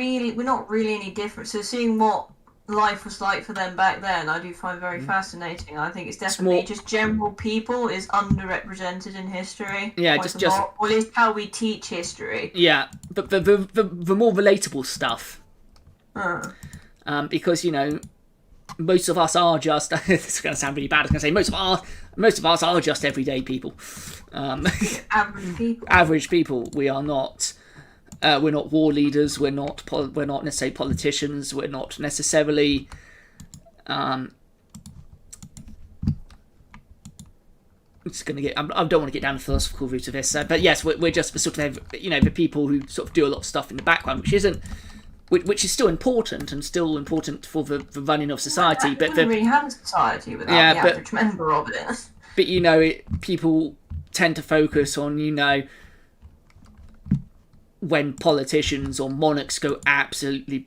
[SPEAKER 2] really any different. So seeing what life was like for them back then, I do find very fascinating. I think it's definitely just general people is underrepresented in history.
[SPEAKER 1] Yeah,
[SPEAKER 2] or at least how we teach history.
[SPEAKER 1] Yeah, but the more relatable stuff. Because you know, most of us are just. This is going to sound really bad. I was going to say most of us are just everyday people.
[SPEAKER 2] Average people.
[SPEAKER 1] Average people. We are not. We're not war leaders. We're not necessarily politicians. We're not necessarily. I'm just going to get. I don't want to get down the philosophical route of this, but yes, we're just the sort of, you know, the people who sort of do a lot of stuff in the background, which is still important and still important for the running of society.
[SPEAKER 2] Yeah, but we really have a society without the average member of it.
[SPEAKER 1] But you know, people tend to focus on, you know, when politicians or monarchs go absolutely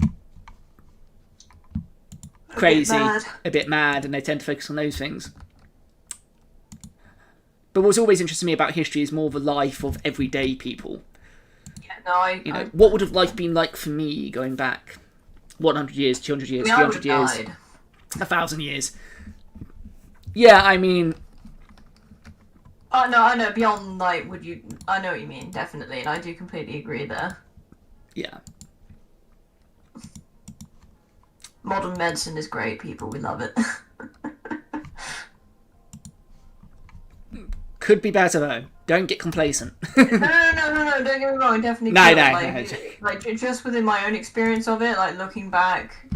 [SPEAKER 1] crazy, a bit mad, and they tend to focus on those things. But what's always interested me about history is more the life of everyday people. What would have life been like for me going back 100 years, 200 years, 300 years, 1,000 years? Yeah, I mean...
[SPEAKER 2] Oh, no, I know, beyond, like, I know what you mean, definitely, and I do completely agree there.
[SPEAKER 1] Yeah.
[SPEAKER 2] Modern medicine is great, people, we love it.
[SPEAKER 1] Could be better, though. Don't get complacent.
[SPEAKER 2] No, don't get me wrong, definitely could. Like, just within my own experience of it, like, looking back...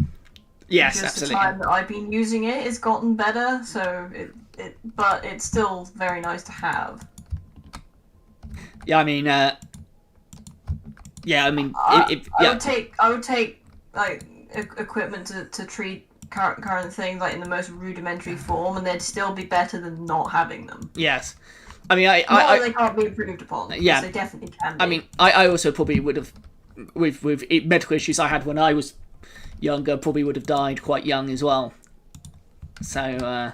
[SPEAKER 1] Yes,
[SPEAKER 2] just
[SPEAKER 1] absolutely.
[SPEAKER 2] the time that I've been using it, it's gotten better, so but it's still very nice to have.
[SPEAKER 1] Yeah, I mean, I
[SPEAKER 2] would take like equipment to treat current things like in the most rudimentary form, and they'd still be better than not having them.
[SPEAKER 1] Yes, I mean,
[SPEAKER 2] they can't be improved upon.
[SPEAKER 1] Yeah,
[SPEAKER 2] they definitely can be.
[SPEAKER 1] I mean, I also probably would have, with medical issues I had when I was younger, probably would have died quite young as well. So,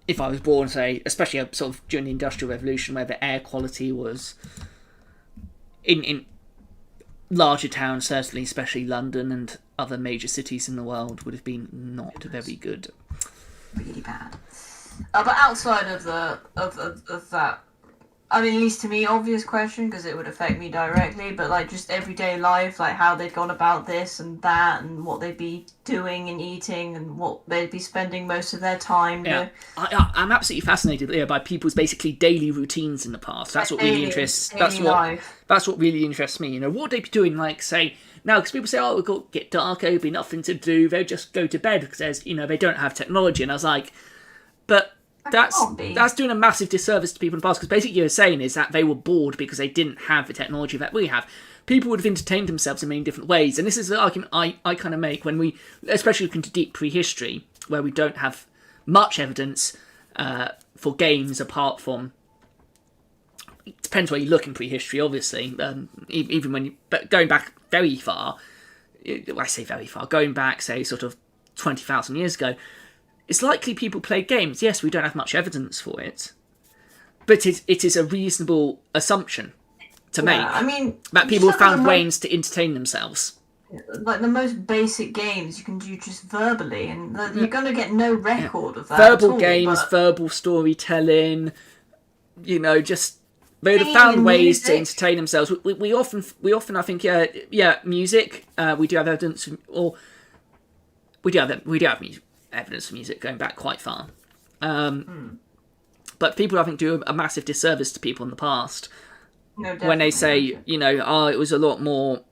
[SPEAKER 1] if I was born, say, especially sort of during the Industrial Revolution, where the air quality was in larger towns, certainly, especially London and other major cities in the world, would have been not very good.
[SPEAKER 2] Really bad. But outside of that I mean, at least to me, obvious question because it would affect me directly, but like just everyday life, like how they'd gone about this and that, and what they'd be doing and eating, and what they'd be spending most of their time.
[SPEAKER 1] Yeah, I'm absolutely fascinated by people's basically daily routines in the past. That's what really interests. That's what really interests me. What would they be doing? Like, say now, because people say, "Oh, we've got to get dark, there'll be nothing to do. They'll just go to bed because there's, they don't have technology." And I was like, but that's doing a massive disservice to people in the past, because basically you're saying is that they were bored because they didn't have the technology that we have. People would have entertained themselves in many different ways, and this is the argument I kind of make when we, especially look into deep prehistory, where we don't have much evidence for games apart from. It depends where you look in prehistory, obviously. Even when but going back very far, I say very far, going back say sort of 20,000 years ago. It's likely people played games. Yes, we don't have much evidence for it, but it is a reasonable assumption to make.
[SPEAKER 2] I mean,
[SPEAKER 1] that people have found ways to entertain themselves.
[SPEAKER 2] Like the most basic games you can do just verbally, and you're going to get no record of that.
[SPEAKER 1] Verbal games, verbal storytelling. Just they would have found ways to entertain themselves. We often I think music. We do have evidence, or we do have music. Evidence for music going back quite far, but people I think do a massive disservice to people in the past when they say it was a lot more,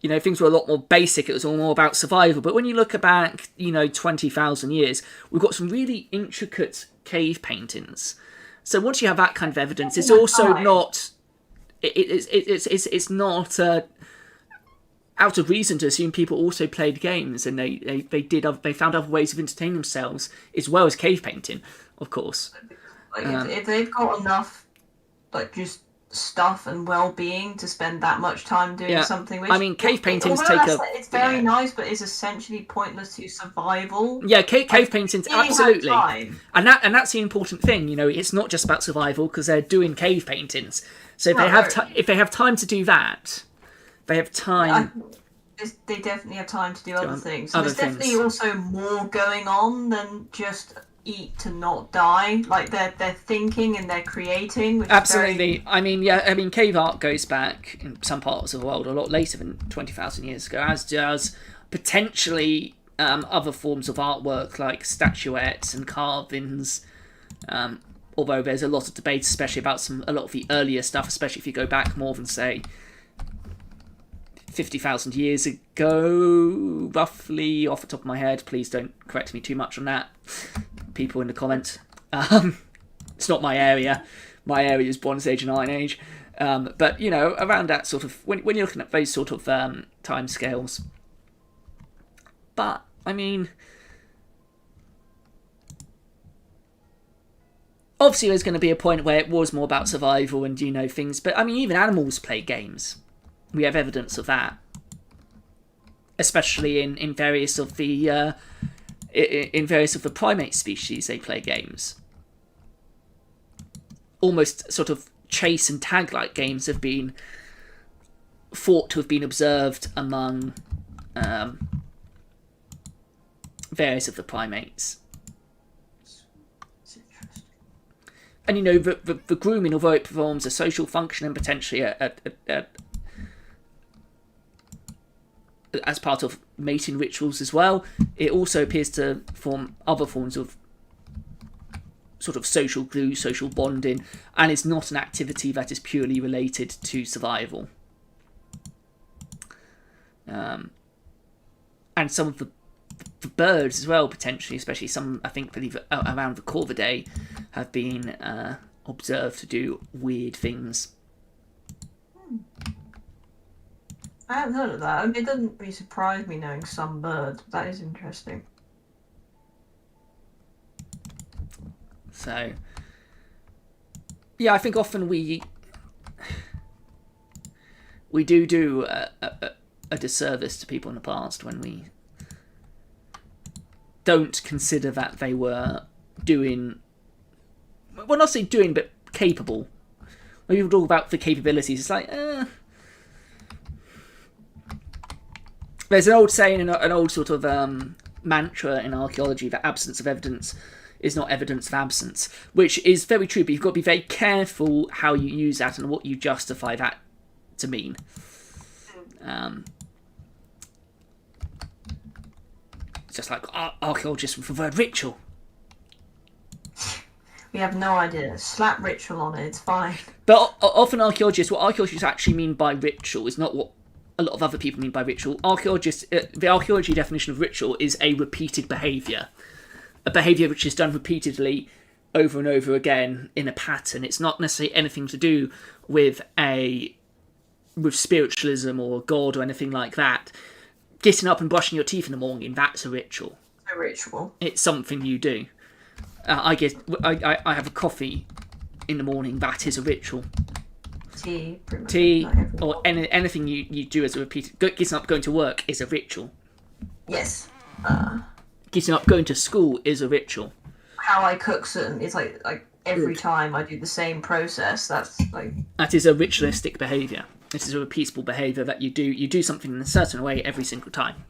[SPEAKER 1] things were a lot more basic, it was all more about survival. But when you look back 20,000 years, we've got some really intricate cave paintings. So once you have that kind of evidence, it's also not it's not out of reason to assume people also played games, and they found other ways of entertaining themselves as well as cave painting, of course.
[SPEAKER 2] Like if they've got enough, like just stuff and well-being to spend that much time doing something. Which,
[SPEAKER 1] I mean, cave paintings
[SPEAKER 2] it's very nice, but it's essentially pointless to survival.
[SPEAKER 1] Yeah, cave paintings absolutely, and that's the important thing. It's not just about survival because they're doing cave paintings. So if they have time to do that. They have time.
[SPEAKER 2] They definitely have time to do other things. So there's definitely also more going on than just eat to not die. Like they're thinking and they're creating. Which
[SPEAKER 1] absolutely.
[SPEAKER 2] Is very...
[SPEAKER 1] I mean, cave art goes back in some parts of the world a lot later than 20,000 years ago, as does potentially other forms of artwork like statuettes and carvings. Although there's a lot of debate, especially about a lot of the earlier stuff, especially if you go back more than say 50,000 years ago, roughly, off the top of my head. Please don't correct me too much on that, people in the comments. It's not my area. My area is Bronze Age and Iron Age. But, around that sort of, when you're looking at those sort of time scales. But, I mean, obviously there's going to be a point where it was more about survival and, things. But, I mean, even animals play games. We have evidence of that, especially in various of the primate species. They play games. Almost sort of chase and tag like games have been thought to have been observed among various of the primates. And the grooming, although it performs a social function and potentially as part of mating rituals as well, it also appears to form other forms of sort of social glue, social bonding, and it's not an activity that is purely related to survival. And some of the birds as well, potentially, especially some, I believe around the Corvidae, have been observed to do weird things.
[SPEAKER 2] I haven't heard of that. I mean, it doesn't really surprise me knowing some birds. That is interesting.
[SPEAKER 1] So, yeah, I think often we do a disservice to people in the past when we don't consider that they were doing, well, not saying doing, but capable. When people talk about the capabilities, it's like, There's an old saying, an old sort of mantra in archaeology, that absence of evidence is not evidence of absence, which is very true, but you've got to be very careful how you use that and what you justify that to mean. Just like archaeologists with the word ritual.
[SPEAKER 2] We have no idea. Slap ritual on it, it's fine.
[SPEAKER 1] But often what archaeologists actually mean by ritual is not what a lot of other people mean by ritual. The archaeology definition of ritual is a repeated behaviour. A behaviour which is done repeatedly over and over again in a pattern. It's not necessarily anything to do with spiritualism or God or anything like that. Getting up and brushing your teeth in the morning, that's a ritual.
[SPEAKER 2] A ritual.
[SPEAKER 1] It's something you do. I have a coffee in the morning, that is a ritual.
[SPEAKER 2] Tea, pretty much.
[SPEAKER 1] Tea, or anything you do as a repeated... Getting up, going to work is a ritual.
[SPEAKER 2] Yes.
[SPEAKER 1] Getting up, going to school is a ritual.
[SPEAKER 2] How I cook certain... It's like every time I do the same process, that's like...
[SPEAKER 1] That is a ritualistic behaviour. This is a repeatable behaviour that you do. You do something in a certain way every single time.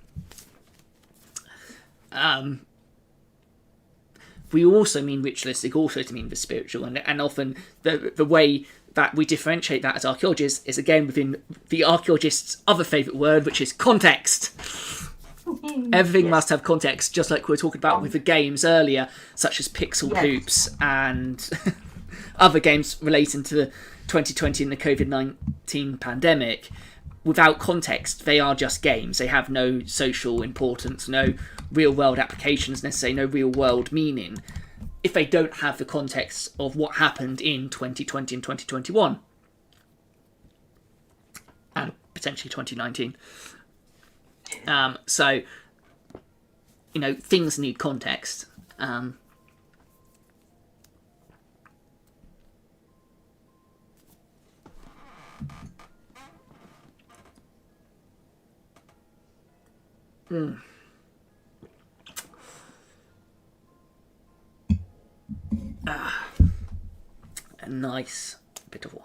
[SPEAKER 1] We also mean ritualistic also to mean the spiritual, and often the way that we differentiate that as archaeologists is again within the archaeologist's other favourite word, which is context. Everything must have context, just like we were talking about with the games earlier, such as Pixel Poops and other games relating to the 2020 and the COVID-19 pandemic. Without context, they are just games. They have no social importance, no real-world applications necessarily, no real-world meaning, if they don't have the context of what happened in 2020 and 2021. And potentially 2019. So, things need context. A nice bit of wine.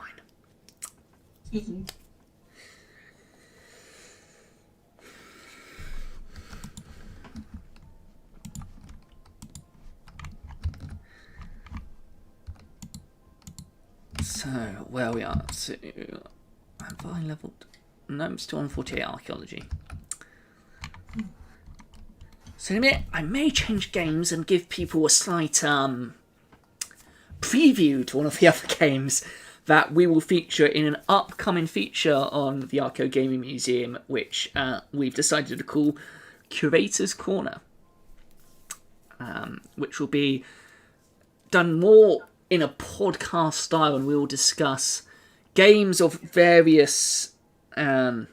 [SPEAKER 1] So, where we are. So, have I leveled? No, I'm still on 48 archaeology. So in a minute, I may change games and give people a slight preview to one of the other games that we will feature in an upcoming feature on the Archaeogaming Museum, which we've decided to call Curator's Corner, which will be done more in a podcast style, and we will discuss games of various on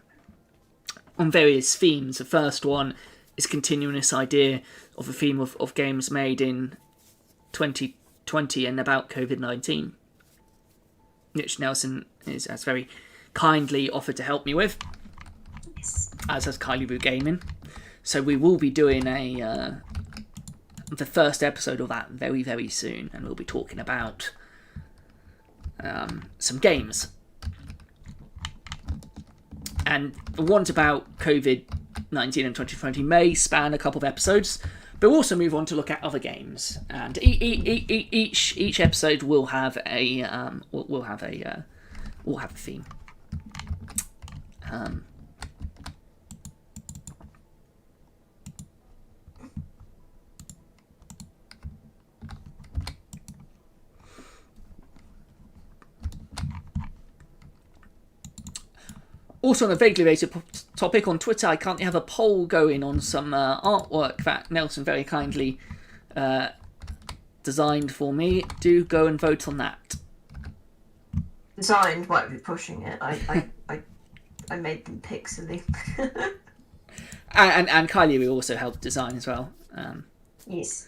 [SPEAKER 1] various themes. The first one is continuing this idea of a theme of games made in 2020 and about COVID-19, which Nelson has very kindly offered to help me with, as has Kylie Boo Gaming. So we will be doing the first episode of that very, very soon, and we'll be talking about some games. And the ones about COVID-19 and 2020 may span a couple of episodes, but we'll also move on to look at other games. And each episode will have a theme. Also, on a vaguely related topic, on Twitter, I currently have a poll going on some artwork that Nelson very kindly designed for me. Do go and vote on that.
[SPEAKER 2] Designed might be pushing it. I made them pixely.
[SPEAKER 1] and Kylie will also help design as well.
[SPEAKER 2] Yes.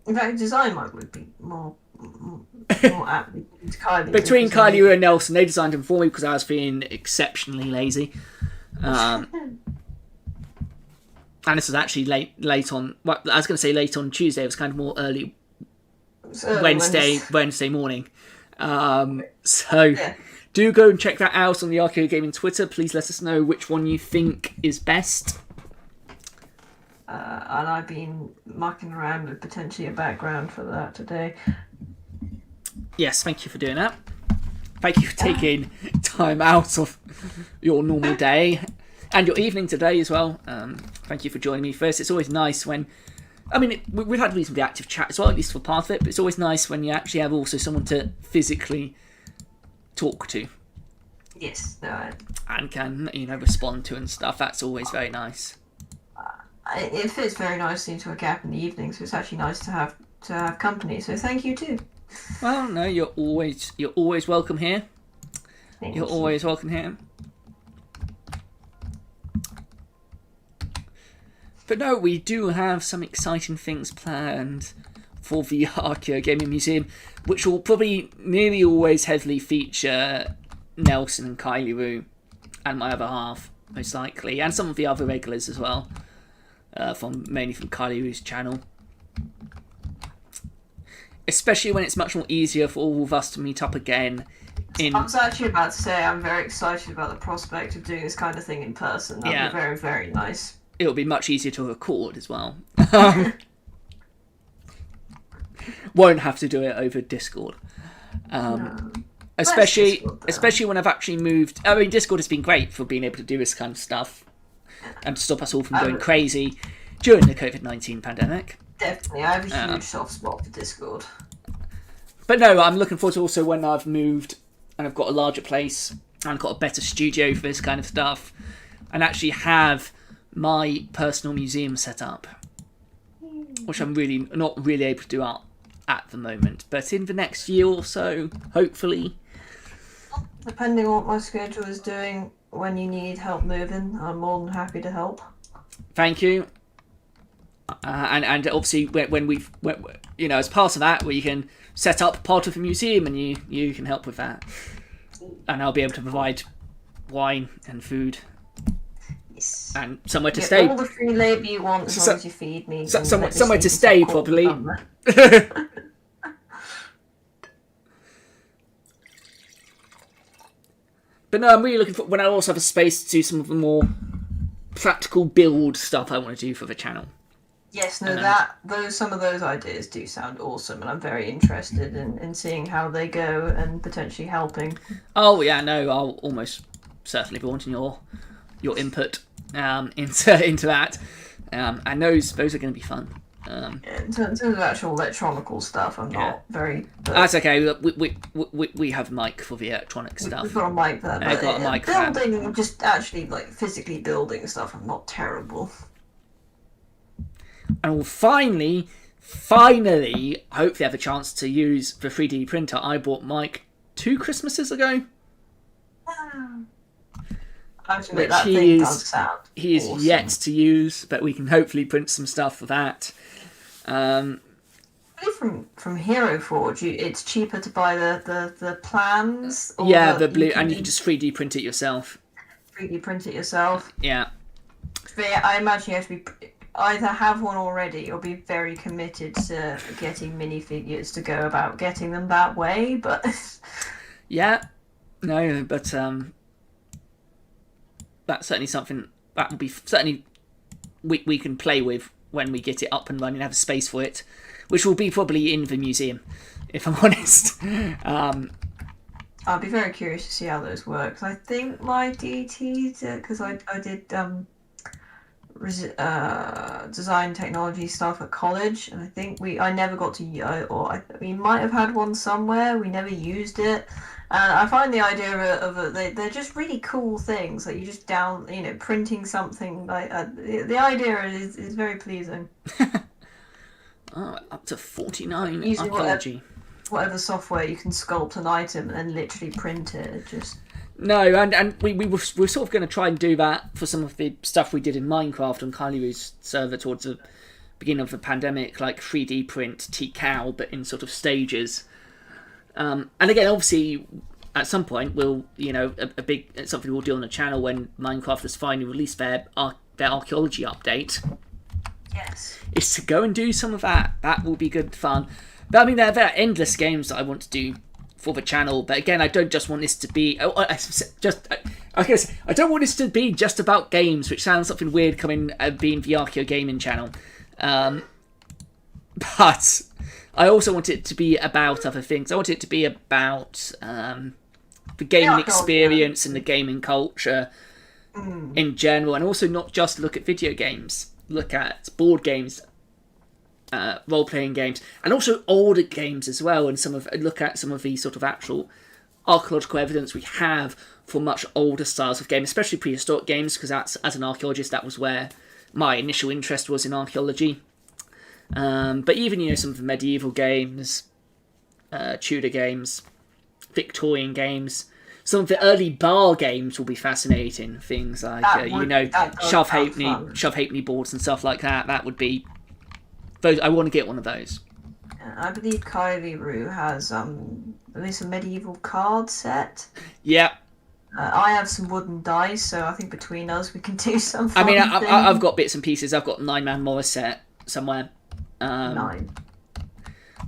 [SPEAKER 2] In fact, design would be more apt to Kylie.
[SPEAKER 1] Between Kylie and Nelson, they designed them for me because I was feeling exceptionally lazy. And this was actually late on. Well, I was going to say late on Tuesday. It was kind of more early Wednesday morning. Do go and check that out on the Archaeogaming Twitter. Please let us know which one you think is best.
[SPEAKER 2] and I've been mucking around with potentially a background for that today.
[SPEAKER 1] Yes, thank you for doing that. Thank you for taking time out of your normal day and your evening today as well. Thank you for joining me first. It's always nice when, I mean, we've had reasonably active chat as well, at least for part of it, but it's always nice when you actually have also someone to physically talk to.
[SPEAKER 2] Yes, no.
[SPEAKER 1] And can, respond to and stuff. That's always very nice.
[SPEAKER 2] It fits very nicely into a gap in the evening, so it's actually nice to have company. So thank you too.
[SPEAKER 1] Well, no, you're always welcome here. You're always welcome here. But no, we do have some exciting things planned for the Archaeogaming Museum, which will probably nearly always heavily feature Nelson and Kylie Roo and my other half, most likely, and some of the other regulars as well, mainly from Kylie Roo's channel. Especially when it's much more easier for all of us to meet up again.
[SPEAKER 2] I was actually about to say I'm very excited about the prospect of doing this kind of thing in person. That'd be very, very nice. It'll
[SPEAKER 1] be much easier to record as well. Won't have to do it over Discord.
[SPEAKER 2] No.
[SPEAKER 1] Especially when I've actually moved. I mean, Discord has been great for being able to do this kind of stuff and to stop us all from going crazy during the COVID-19 pandemic.
[SPEAKER 2] Definitely, I have a huge soft spot for Discord.
[SPEAKER 1] But no, I'm looking forward to also when I've moved and I've got a larger place and got a better studio for this kind of stuff and actually have my personal museum set up, which I'm really not really able to do at the moment. But in the next year or so, hopefully.
[SPEAKER 2] Depending on what my schedule is doing when you need help moving, I'm more than happy to help.
[SPEAKER 1] Thank you. And obviously when we've, as part of that, we can set up part of the museum and you can help with that. And I'll be able to provide wine and food.
[SPEAKER 2] Yes.
[SPEAKER 1] And somewhere to stay.
[SPEAKER 2] All the free labour you want as long as you feed me.
[SPEAKER 1] Somewhere to stay, probably. But no, I'm really looking for when I also have a space to do some of the more practical build stuff I want to do for the channel.
[SPEAKER 2] Yes, no, some of those ideas do sound awesome, and I'm very interested in seeing how they go and potentially helping.
[SPEAKER 1] Oh yeah, no, I'll almost certainly be wanting your input into that, and those are going to be fun.
[SPEAKER 2] In terms of actual electronical stuff, I'm not very.
[SPEAKER 1] That's okay. We have Mike for the electronic stuff.
[SPEAKER 2] We've got a mic there.
[SPEAKER 1] I've got a mic.
[SPEAKER 2] Building, just actually physically building stuff, I'm not terrible.
[SPEAKER 1] And we'll finally, hopefully have a chance to use the 3D printer I bought Mike 2 Christmases ago.
[SPEAKER 2] Actually, that thing does sound
[SPEAKER 1] he is
[SPEAKER 2] awesome.
[SPEAKER 1] Yet to use, but we can hopefully print some stuff for that.
[SPEAKER 2] From Hero Forge, it's cheaper to buy the plans. Or
[SPEAKER 1] the blue, and you can just 3D print it yourself.
[SPEAKER 2] 3D print it yourself.
[SPEAKER 1] Yeah.
[SPEAKER 2] But I imagine you have to be either have one already or be very committed to getting minifigures to go about getting them that way. But
[SPEAKER 1] yeah, no, but that's certainly something that will be certainly we can play with when we get it up and running and have a space for it, which will be probably in the museum, if I'm honest.
[SPEAKER 2] I'll be very curious to see how those work. I think my DT, because I did design technology stuff at college, and I think I never got to we might have had one somewhere. We never used it. And I find the idea of they're just really cool things. Like you just printing something. The idea is very pleasing.
[SPEAKER 1] Up to 49
[SPEAKER 2] using
[SPEAKER 1] archaeology.
[SPEAKER 2] Whatever software you can sculpt an item and then literally print it.
[SPEAKER 1] No, and we're sort of going to try and do that for some of the stuff we did in Minecraft on Kylie Roo's server towards the beginning of the pandemic, like 3D print T-Cow, but in sort of stages. And again, obviously, at some point, we'll, something we'll do on the channel when Minecraft has finally released their archaeology update.
[SPEAKER 2] Yes.
[SPEAKER 1] Is to go and do some of that. That will be good fun. But I mean, there are endless games that I want to do for the channel. But again, I don't just want this to be Okay, so I don't want this to be just about games, which sounds something weird coming being the Archaeogaming channel. But I also want it to be about other things. I want it to be about the gaming experience and the gaming culture in general, and also not just look at video games. Look at board games, role-playing games, and also older games as well, and look at some of the sort of actual archaeological evidence we have for much older styles of games, especially prehistoric games, because that's, as an archaeologist, that was where my initial interest was in archaeology. But even, some of the medieval games, Tudor games, Victorian games, some of the early bar games will be fascinating. Things like, shove halfpenny boards and stuff like that. That would be... I want to get one of those.
[SPEAKER 2] I believe Kylie Roo has at least a medieval card set.
[SPEAKER 1] Yeah.
[SPEAKER 2] I have some wooden dice, so I think between us we can do some fun
[SPEAKER 1] I've got bits and pieces. I've got a 9-man Morris set somewhere.
[SPEAKER 2] 9.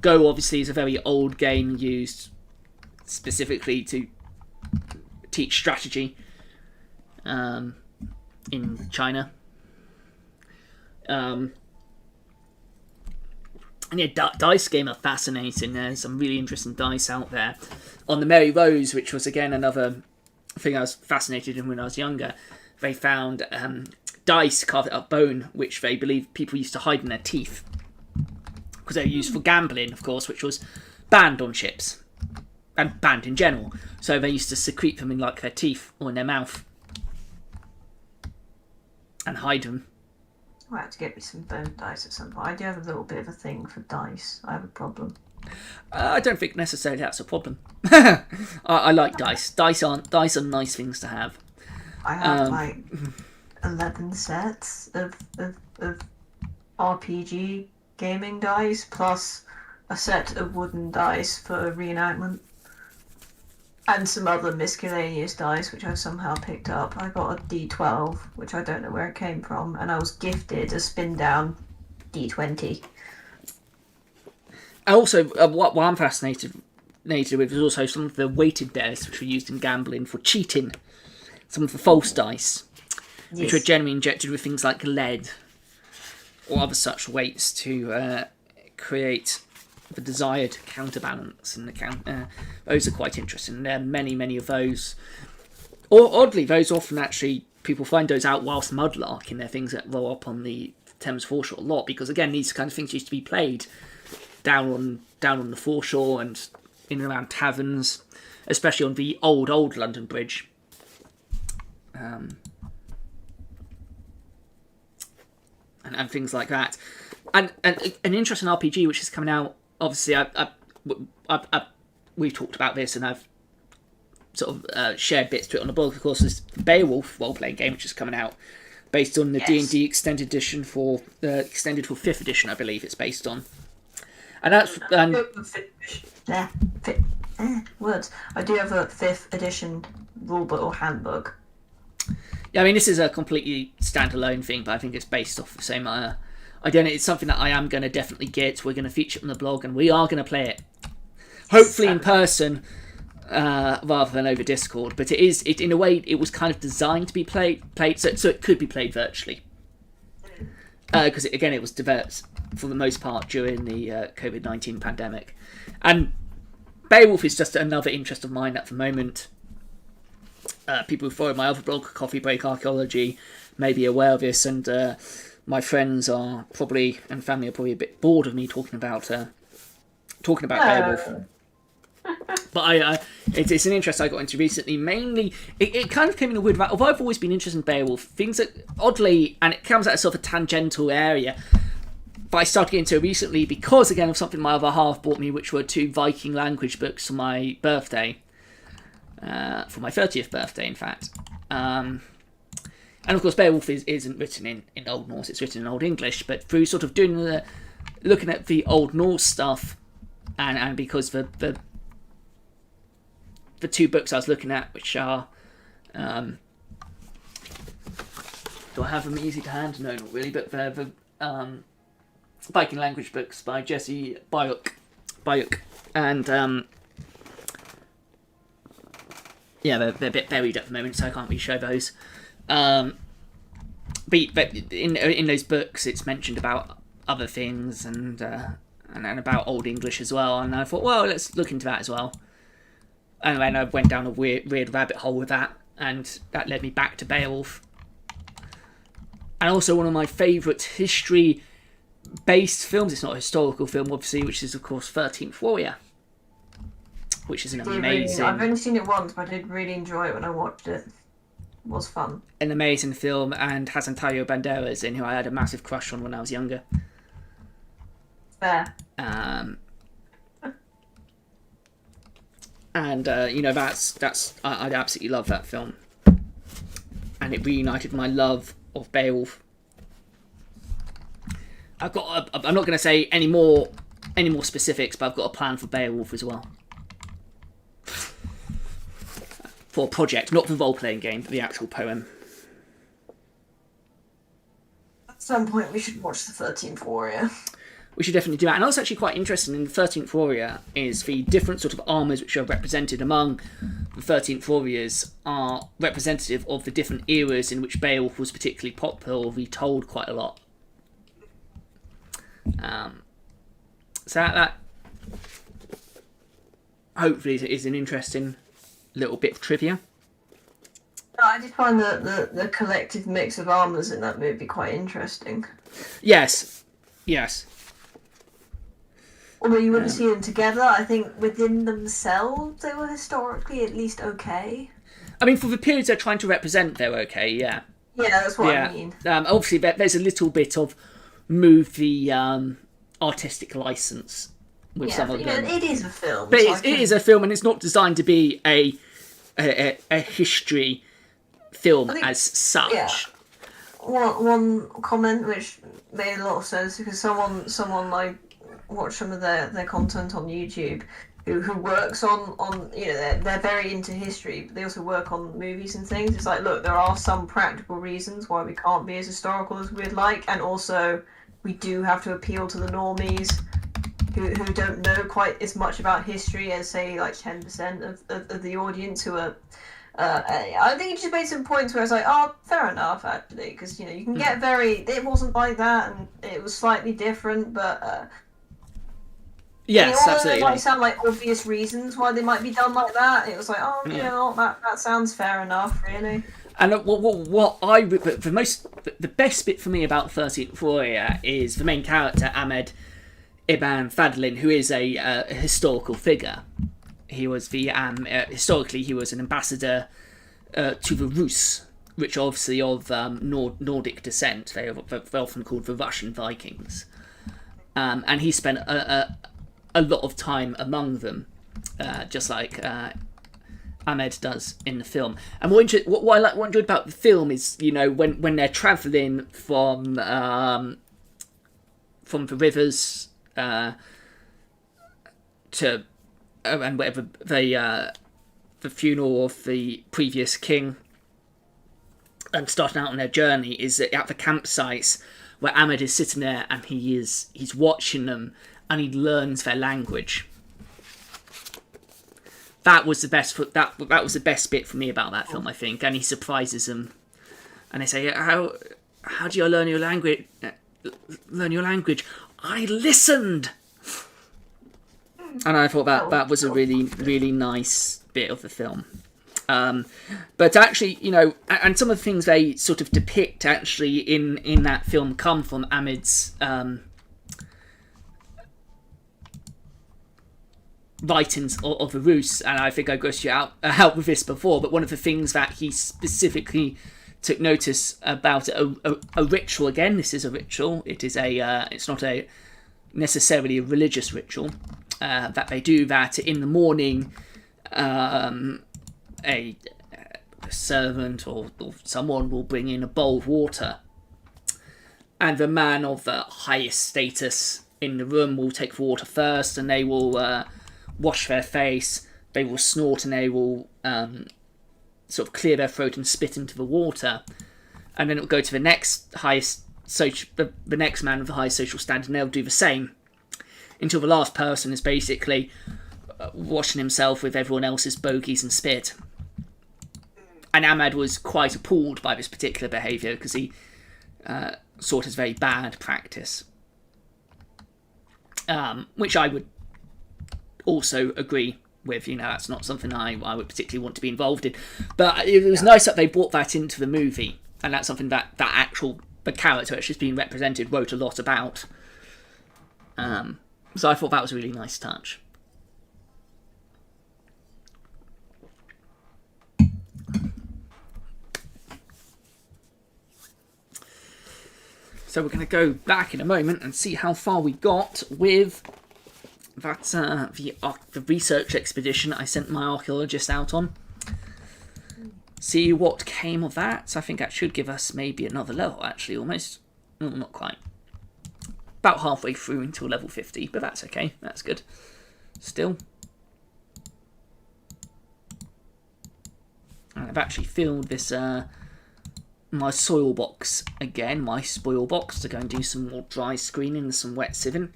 [SPEAKER 1] Go, obviously, is a very old game used specifically to teach strategy in China. And yeah, dice game are fascinating. There's some really interesting dice out there. On the Mary Rose, which was again another thing I was fascinated in when I was younger, they found dice carved out of bone, which they believe people used to hide in their teeth, because they were used for gambling, of course, which was banned on ships and banned in general. So they used to secrete them in like their teeth or in their mouth and hide them.
[SPEAKER 2] I'll have to get me some bone dice at some point. I do have a little bit of a thing for dice. I have a problem.
[SPEAKER 1] I don't think necessarily that's a problem. I like dice. Dice are nice things to have.
[SPEAKER 2] I have 11 sets of RPG gaming dice, plus a set of wooden dice for reenactment, and some other miscellaneous dice which I somehow picked up. I got a D12, which I don't know where it came from, and I was gifted a spin down D20.
[SPEAKER 1] Also, what I'm fascinated with is also some of the weighted dice which were used in gambling for cheating. Some of the false dice, which were generally injected with things like lead or other such weights to create the desired counterbalance. And those are quite interesting. There are many of those. Or oddly, those often actually, people find those out whilst mudlarking. They're things that roll up on the Thames foreshore a lot, because again, these kind of things used to be played down on the foreshore and in and around taverns, especially on the old London Bridge. And things like that. And an interesting RPG which is coming out, obviously, we've talked about this and I've sort of shared bits to it on the blog, of course, is the Beowulf role-playing game, which is coming out, based on the D&D extended edition extended for 5th edition, I believe it's based on. And that's...
[SPEAKER 2] words. I do have a 5th edition rulebook or handbook.
[SPEAKER 1] Yeah, I mean, this is a completely standalone thing, but I think it's based off the same identity. It's something that I am going to definitely get. We're going to feature it on the blog, and we are going to play it. Hopefully in person, rather than over Discord. But it in a way, it was kind of designed to be played so it could be played virtually. Because, again, it was developed, for the most part, during the COVID-19 pandemic. And Beowulf is just another interest of mine at the moment. People who follow my other blog, Coffee Break Archaeology, may be aware of this, and my friends and family are probably a bit bored of me talking about Beowulf. But it's an interest I got into recently. Mainly, it kind of came in a weird way. Although I've always been interested in Beowulf, things that oddly, and it comes out of sort of a tangential area, but I started getting into it recently because, again, of something my other half bought me, which were 2 Viking language books for my birthday. For my 30th birthday, in fact. And of course, Beowulf isn't written in Old Norse, it's written in Old English, but through sort of looking at the Old Norse stuff, and because the 2 books I was looking at, which are... do I have them easy to hand? No, not really, but they're the Viking language books by Jesse Bayuk, and... Yeah, they're a bit buried at the moment, so I can't really show those. But in those books, it's mentioned about other things and about Old English as well. And I thought, well, let's look into that as well. And then I went down a weird rabbit hole with that, and that led me back to Beowulf. And also one of my favourite history-based films, it's not a historical film, obviously, which is, of course, 13th Warrior. Which is an amazing...
[SPEAKER 2] I've only seen it once, but I did really enjoy it when I watched it. It was fun.
[SPEAKER 1] An amazing film, and has Antonio Banderas in, who I had a massive crush on when I was younger.
[SPEAKER 2] Fair.
[SPEAKER 1] And that's I absolutely love that film, and it reunited my love of Beowulf. I'm not going to say any more specifics, but I've got a plan for Beowulf as well. For a project, not the role-playing game, but the actual poem.
[SPEAKER 2] At some point we should watch the 13th Warrior.
[SPEAKER 1] We should definitely do that. And what's actually quite interesting in the 13th Warrior is the different sort of armours which are represented among the 13th Warriors are representative of the different eras in which Beowulf was particularly popular or retold quite a lot. So that hopefully is an interesting little bit of trivia.
[SPEAKER 2] No, I just find the collective mix of armours in that movie quite interesting.
[SPEAKER 1] Yes.
[SPEAKER 2] Although you wouldn't see them together, I think within themselves they were historically at least okay.
[SPEAKER 1] I mean, for the periods they're trying to represent, they're okay, yeah.
[SPEAKER 2] Yeah, that's what I mean.
[SPEAKER 1] Obviously, there's a little bit of move the artistic license with some of them.
[SPEAKER 2] It is a film.
[SPEAKER 1] But it is a film, and it's not designed to be a history film as such.
[SPEAKER 2] Yeah. One comment which made a lot of sense, because someone like watched some of their content on YouTube who works on they're very into history, but they also work on movies and things. It's like, look, there are some practical reasons why we can't be as historical as we'd like, and also we do have to appeal to the normies who don't know quite as much about history as, say, like 10% of the audience who are. I think he just made some points where I was like, oh, fair enough, actually, because you can get it wasn't like that, and it was slightly different, but.
[SPEAKER 1] Yes, absolutely.
[SPEAKER 2] There might sound like obvious reasons why they might be done like that. It was like, that sounds fair enough, really.
[SPEAKER 1] And the best bit for me about 13th Warrior is the main character, Ahmed Ibn Fadlin, who is a historical figure. He was historically he was an ambassador to the Rus, which are obviously of Nordic descent. They're often called the Russian Vikings, and he spent a lot of time among them, just like Ahmed does in the film. And what I enjoyed about the film is, when they're travelling from the rivers to and whatever the funeral of the previous king, and starting out on their journey, is at the campsites where Ahmed is sitting there and he's watching them. And he learns their language. That was the best. That was the best bit for me about that film, I think. And he surprises them, and they say, "How do you learn your language? I listened." And I thought that was a really, really nice bit of the film. But actually, and some of the things they sort of depict actually in that film come from Ahmed's. Writings of the Rus, and I think I grossed you out with this before, but one of the things that he specifically took notice about a ritual. Again, this is a ritual. It is it's not necessarily a religious ritual that they do. That in the morning, a servant or someone will bring in a bowl of water, and the man of the highest status in the room will take the water first, and they will. Wash their face, they will snort, and they will sort of clear their throat and spit into the water, and then it will go to the next the next man of the highest social standard, and they'll do the same until the last person is basically washing himself with everyone else's bogies and spit. and Ahmad was quite appalled by this particular behaviour because he saw it as very bad practice, which I would also agree with. That's not something I would particularly want to be involved in. But it was nice that they brought that into the movie, and that's something that the character which is being represented wrote a lot about. So I thought that was a really nice touch. So we're going to go back in a moment and see how far we got with that the research expedition I sent my archaeologist out on. See what came of that. So I think that should give us maybe another level, actually, almost. No, not quite. About halfway through until level 50, but that's okay. That's good. Still. And I've actually filled this my soil box again, my spoil box, to go and do some more dry screening and some wet sieving.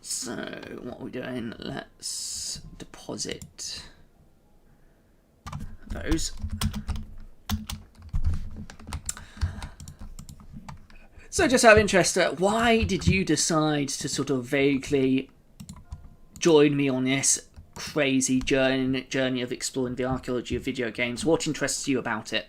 [SPEAKER 1] So what are we doing? Let's deposit those. So just out of interest, why did you decide to sort of vaguely join me on this crazy journey of exploring the archaeology of video games? What interests you about it?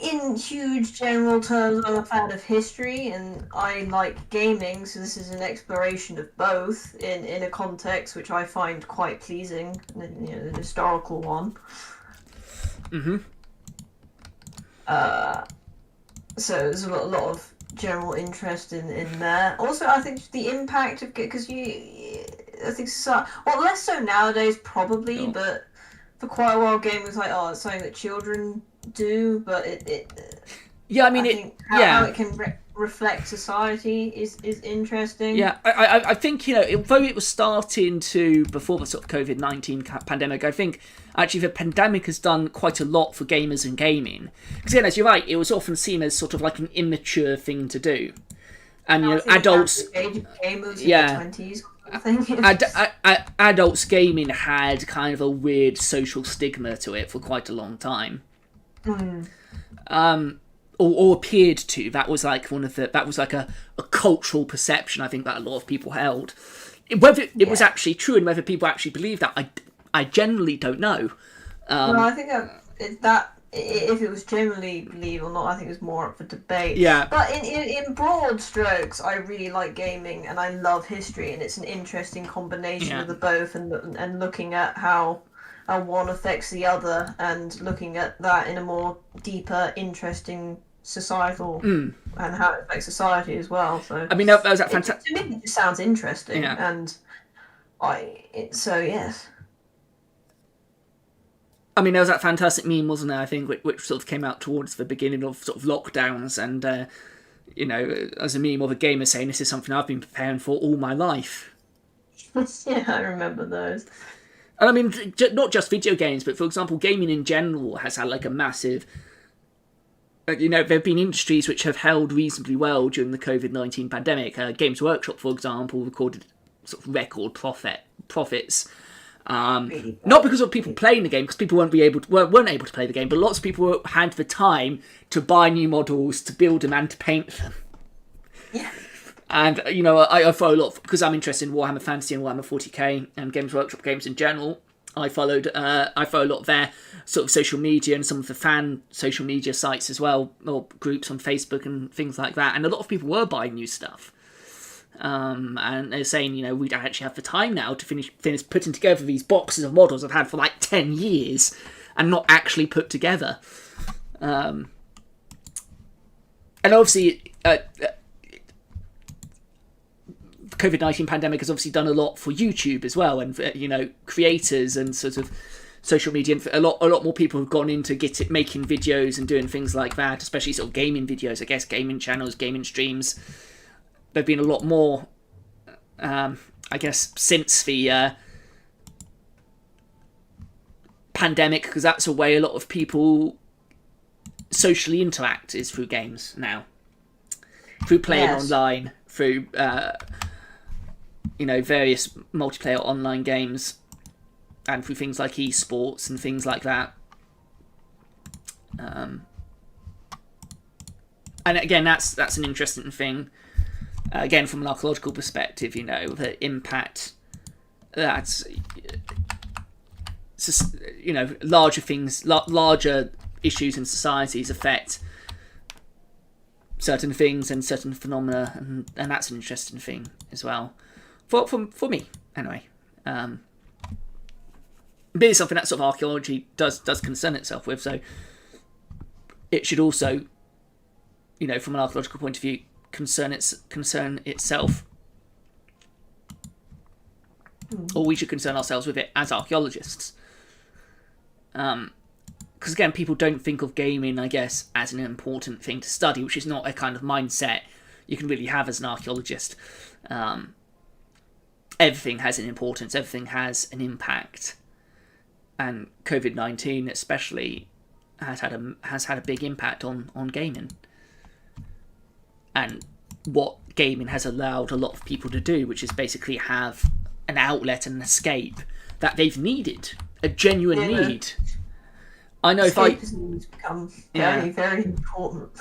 [SPEAKER 2] In huge general terms, I'm a fan of history, and I like gaming, so this is an exploration of both in a context which I find quite pleasing, the historical one.
[SPEAKER 1] Mm-hmm.
[SPEAKER 2] So there's a lot of general interest in there. Also, I think the impact of, because I think so, well, less so nowadays probably, but for quite a while gaming was like, oh, it's something that children do, but
[SPEAKER 1] yeah, I mean,
[SPEAKER 2] I think how it can reflect society is interesting.
[SPEAKER 1] Yeah, I think, although it was starting to, before the sort of COVID-19 pandemic, I think actually the pandemic has done quite a lot for gamers and gaming. Because, as you're right, it was often seen as sort of like an immature thing to do. And, adults...
[SPEAKER 2] Gamers in the 20s.
[SPEAKER 1] Adults gaming had kind of a weird social stigma to it for quite a long time. Or appeared to. That was like a cultural perception, I think, that a lot of people held. Whether it was actually true and whether people actually believe that, I generally don't know.
[SPEAKER 2] Well, I think that if it was generally believed or not, I think it was more up for debate.
[SPEAKER 1] Yeah.
[SPEAKER 2] But in broad strokes, I really like gaming and I love history, and it's an interesting combination of the both, and looking at how one affects the other, and looking at that in a more deeper, interesting societal and how it affects society as well. So
[SPEAKER 1] I mean, that was fantastic.
[SPEAKER 2] To me, it just sounds interesting, and yes.
[SPEAKER 1] I mean, there was that fantastic meme, wasn't there? I think which sort of came out towards the beginning of sort of lockdowns, and as a meme of a gamer saying, "This is something I've been preparing for all my life."
[SPEAKER 2] Yeah, I remember those.
[SPEAKER 1] And I mean, not just video games, but for example, gaming in general has had like a massive. There have been industries which have held reasonably well during the COVID-19 pandemic. Games Workshop, for example, recorded sort of record profits. Not because of people playing the game, because people weren't able to play the game, but lots of people had the time to buy new models, to build them, and to paint them.
[SPEAKER 2] Yeah.
[SPEAKER 1] And I follow a lot because I'm interested in Warhammer Fantasy and Warhammer 40k and Games Workshop games in general. I follow a lot of their sort of social media and some of the fan social media sites as well, or groups on Facebook and things like that. And a lot of people were buying new stuff. And they're saying, we don't actually have the time now to finish putting together these boxes of models I've had for like 10 years and not actually put together. And obviously, COVID-19 pandemic has obviously done a lot for YouTube as well, and creators and sort of social media. And a lot more people have gone into making videos and doing things like that, especially sort of gaming videos. I guess gaming channels, gaming streams. There've been a lot more, I guess, since the pandemic, because that's a way a lot of people socially interact, is through games now, through playing online, through various multiplayer online games, and through things like esports and things like that. And again, that's an interesting thing. Again, from an archaeological perspective, the impact that larger things, larger issues in societies affect certain things and certain phenomena, and that's an interesting thing as well for me anyway. But it's something that sort of archaeology does concern itself with, so it should also, from an archaeological point of view, concern itself, or we should concern ourselves with it as archaeologists. Because again, people don't think of gaming, I guess, as an important thing to study, which is not a kind of mindset you can really have as an archaeologist. Everything has an importance, everything has an impact, and COVID-19 especially has had a big impact on gaming, and what gaming has allowed a lot of people to do, which is basically have an outlet and an escape that they've needed, a genuine need. I know
[SPEAKER 2] escapism has become very, very important.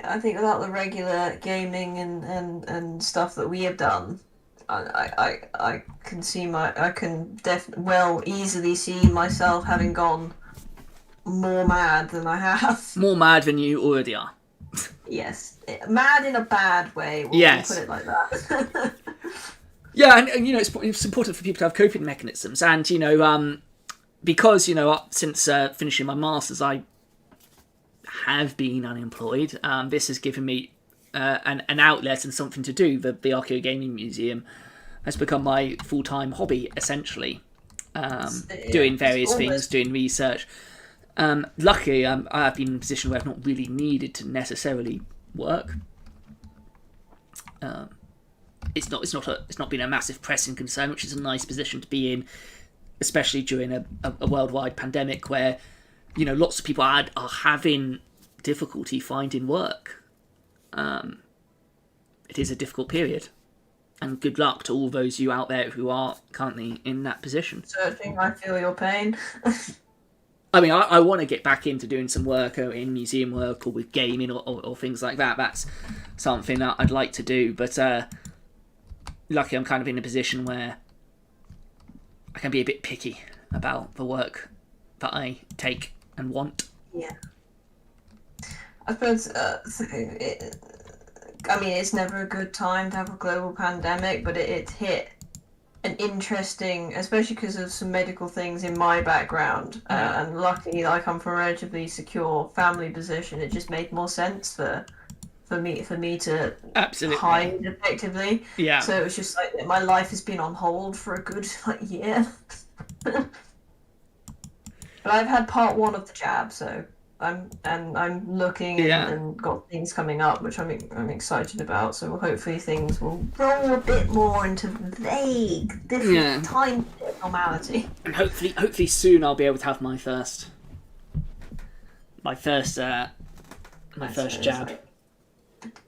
[SPEAKER 2] I think without the regular gaming and stuff that we have done, I can see easily see myself having gone more mad than I have.
[SPEAKER 1] More mad than you already are.
[SPEAKER 2] Yes, mad in a bad way. We'll put it like that.
[SPEAKER 1] Yeah, and it's important for people to have coping mechanisms, and because since finishing my masters, I have been unemployed. This has given me an outlet and something to do. The Archaeogaming Museum has become my full-time hobby, essentially. Doing various things, doing research. Luckily, I've been in a position where I've not really needed to necessarily work. It's not been a massive pressing concern, which is a nice position to be in, especially during a worldwide pandemic where lots of people are having difficulty finding work. It is a difficult period, and good luck to all those you out there who are currently in that position.
[SPEAKER 2] Searching, I feel your pain.
[SPEAKER 1] I mean, I want to get back into doing some work in museum work or with gaming or things like that. That's something that I'd like to do, but luckily I'm kind of in a position where I can be a bit picky about the work that I take and want.
[SPEAKER 2] Yeah. I suppose, it's never a good time to have a global pandemic, but it hit an interesting, especially because of some medical things in my background, and luckily I come from a relatively secure family position. It just made more sense for me to hide effectively.
[SPEAKER 1] Yeah.
[SPEAKER 2] So it was just like my life has been on hold for a good year. But I've had part 1 of the jab, so I'm looking and got things coming up, which I'm excited about. So hopefully things will roll a bit more into vague, different time normality.
[SPEAKER 1] And hopefully soon I'll be able to have my first jab.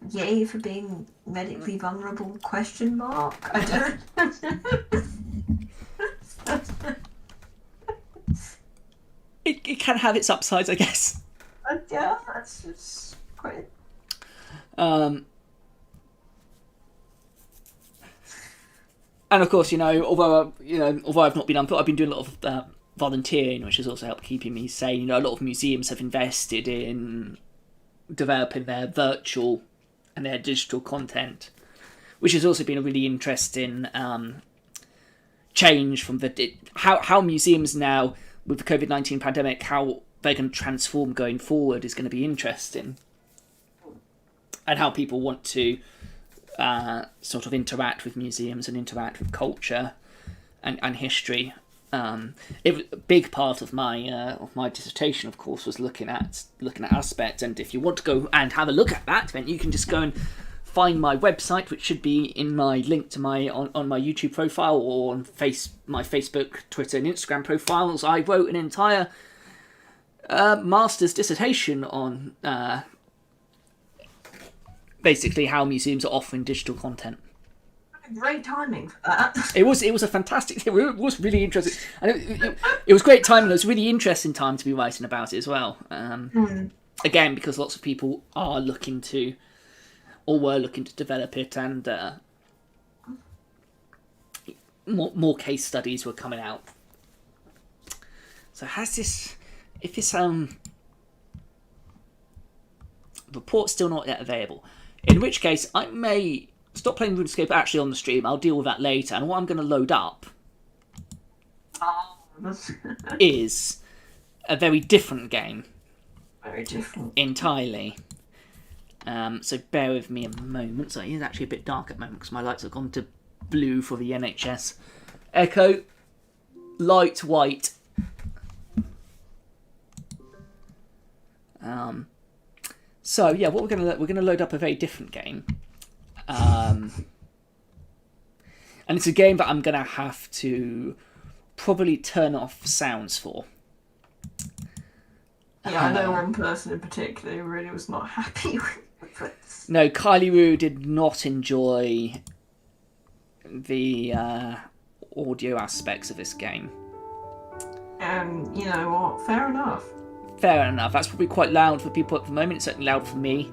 [SPEAKER 2] Yay for being medically vulnerable? Question mark. I don't.
[SPEAKER 1] It can have its upsides, I guess.
[SPEAKER 2] Yeah, that's just great.
[SPEAKER 1] And of course, although I've not been unemployed, I've been doing a lot of volunteering, which has also helped keeping me sane. A lot of museums have invested in developing their virtual and their digital content, which has also been a really interesting change from how museums now, with the COVID-19 pandemic, how they're going to transform going forward is going to be interesting, and how people want to sort of interact with museums and interact with culture and history. A big part of my dissertation, of course, was looking at aspects, and if you want to go and have a look at that, then you can just go and find my website, which should be in my link to my on my YouTube profile or on my Facebook, Twitter, and Instagram profiles, I wrote an entire master's dissertation on basically how museums are offering digital content.
[SPEAKER 2] Great timing for that.
[SPEAKER 1] It was a fantastic. It was really interesting, and it was great timing. It was a really interesting time to be writing about it as well. Again, because lots of people are looking to, or were looking to develop it, and more case studies were coming out. So if this report's still not yet available, in which case I may stop playing RuneScape actually on the stream. I'll deal with that later. And what I'm going to load up is a very different game.
[SPEAKER 2] Very different.
[SPEAKER 1] Entirely. So bear with me a moment. So it is actually a bit dark at the moment because my lights have gone to blue for the NHS. Echo, light, white. So yeah, what we're gonna load up a very different game. And it's a game that I'm going to have to probably turn off sounds for.
[SPEAKER 2] Yeah, I know one person in particular who really was not happy with this.
[SPEAKER 1] No, Kylie Roo did not enjoy the audio aspects of this game.
[SPEAKER 2] You know what? Fair enough.
[SPEAKER 1] Fair enough. That's probably quite loud for people at the moment. It's certainly loud for me.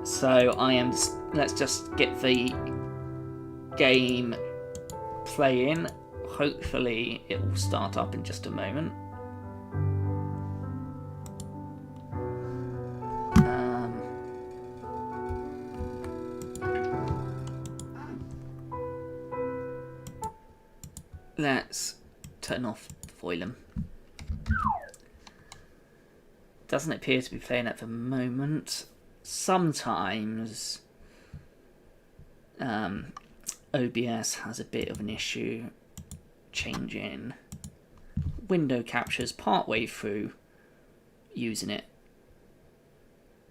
[SPEAKER 1] So I am. Let's just get the game playing. Hopefully, it will start up in just a moment. Let's turn off the Foilum. Doesn't appear to be playing at the moment. Sometimes OBS has a bit of an issue changing window captures partway through using it.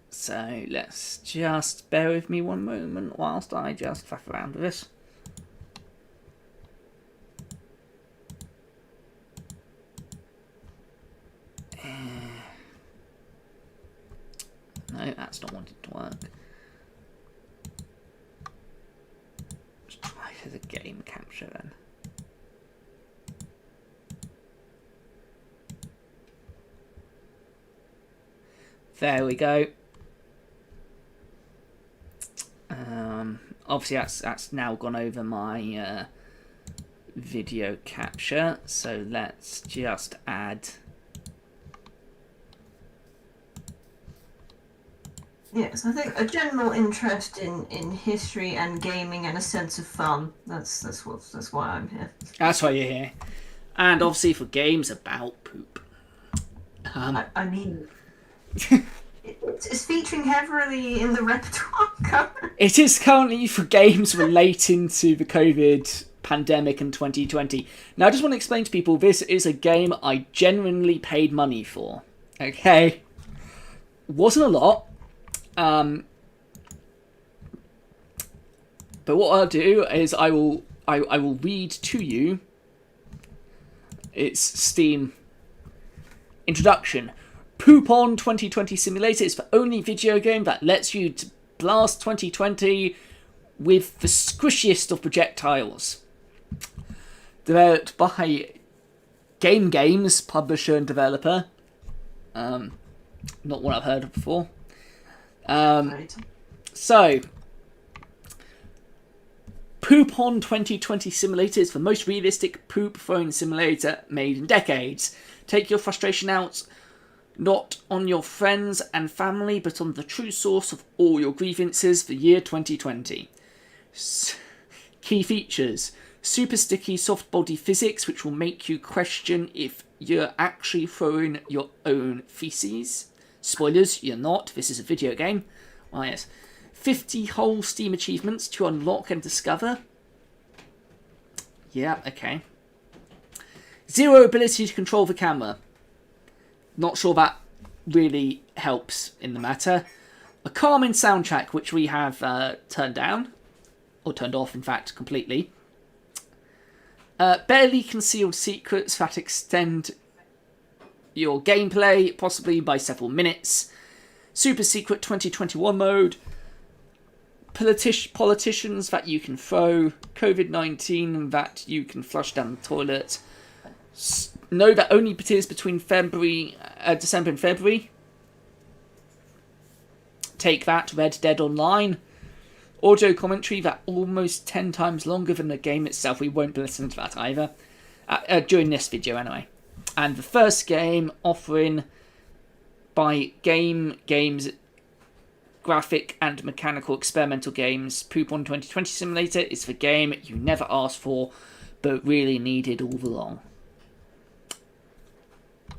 [SPEAKER 1] So let's just bear with me one moment whilst I just faff around with this. No, that's not wanting to work. Let's try for the game capture then. There we go. Obviously that's now gone over my video capture, so let's just add.
[SPEAKER 2] Yes, I think a general interest in history and gaming and a sense of fun. That's why I'm here.
[SPEAKER 1] That's why you're here, and obviously for games about poop.
[SPEAKER 2] I mean, it's featuring heavily in the repertoire currently.
[SPEAKER 1] It is currently for games relating to the COVID pandemic in 2020. Now, I just want to explain to people this is a game I genuinely paid money for. Okay, wasn't a lot. But what I'll do is I will read to you its Steam introduction. Poop On 2020 Simulator is the only video game that lets you blast 2020 with the squishiest of projectiles. Developed by Game Games, publisher and developer. Not one I've heard of before. So, Poop On 2020 Simulator is the most realistic poop throwing simulator made in decades. Take your frustration out not on your friends and family, but on the true source of all your grievances, the year 2020. Key features: super sticky soft body physics, which will make you question if you're actually throwing your own feces. Spoilers, you're not. This is a video game. Oh, yes. 50 whole Steam achievements to unlock and discover. Yeah, okay. Zero ability to control the camera. Not sure that really helps in the matter. a calming soundtrack, which we have turned down, or turned off, in fact, completely. Barely concealed secrets that extend your gameplay, possibly by several minutes. Super secret 2021 mode. Politicians that you can throw. COVID-19 that you can flush down the toilet. Know that only appears between December and February. Take that, Red Dead Online. Audio commentary that almost 10 times longer than the game itself. We won't listen to that either. During this video anyway. And the first game offering by Games graphic and mechanical experimental games. Poop on 2020 Simulator is the game you never asked for, but really needed all along.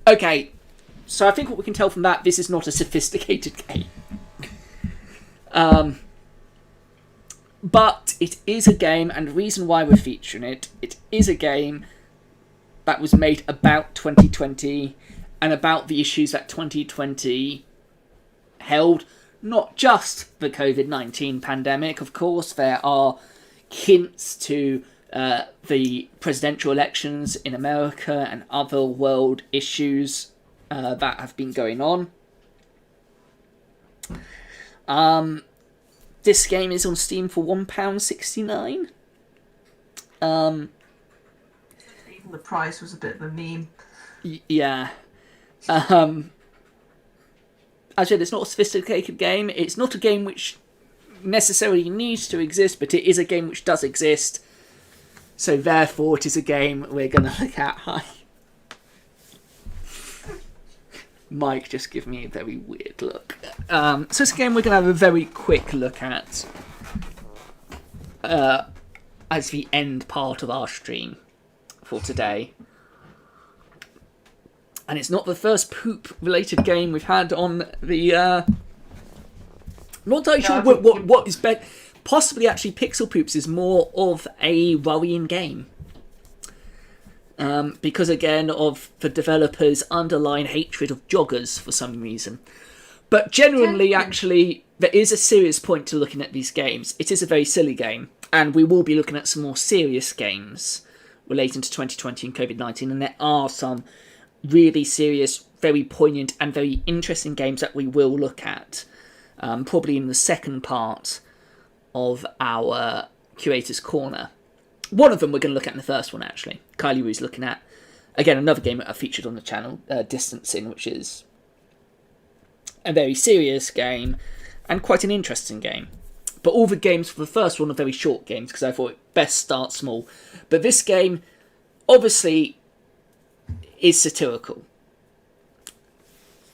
[SPEAKER 1] Okay, so I think what we can tell from that, this is not a sophisticated game. But it is a game, and the reason why we're featuring it, it is a game that was made about 2020 and about the issues that 2020 held. Not just the COVID-19 pandemic, of course. There are hints to the presidential elections in America and other world issues that have been going on. This game is on Steam for £1.69.
[SPEAKER 2] Even the price was a bit of a meme.
[SPEAKER 1] Yeah. As I said, it's not a sophisticated game. It's not a game which necessarily needs to exist, but it is a game which does exist. So therefore, it is a game we're going to look at. Hi. Mike just gave me a very weird look. So it's a game we're going to have a very quick look at as the end part of our stream for today. And it's not the first poop-related game we've had on the... I'm not entirely sure what is better. Possibly, actually, Pixel Poops is more of a worrying game. Because, again, of the developers' underlying hatred of joggers for some reason. But generally, actually, there is a serious point to looking at these games. It is a very silly game. And we will be looking at some more serious games relating to 2020 and COVID-19. And there are some really serious, very poignant and very interesting games that we will look at, probably in the second part of our Curator's Corner. One of them we're going to look at in the first one, actually. Kylie Wu's looking at, again, another game that I've featured on the channel, Distancing, which is a very serious game and quite an interesting game. But all the games for the first one are very short games, because I thought it best start small. But this game, obviously, is satirical.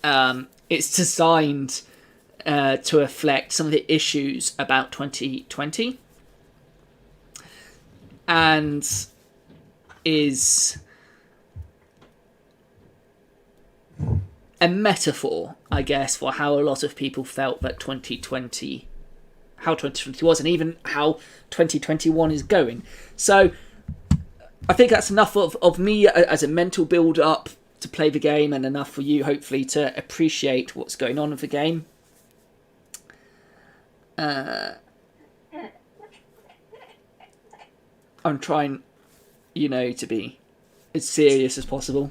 [SPEAKER 1] It's designed to reflect some of the issues about 2020 and is a metaphor, I guess, for how a lot of people felt that 2020, how 2020 was, and even how 2021 is going. So I think that's enough of me as a mental build-up to play the game, and enough for you, hopefully, to appreciate what's going on with the game. I'm trying, to be as serious as possible.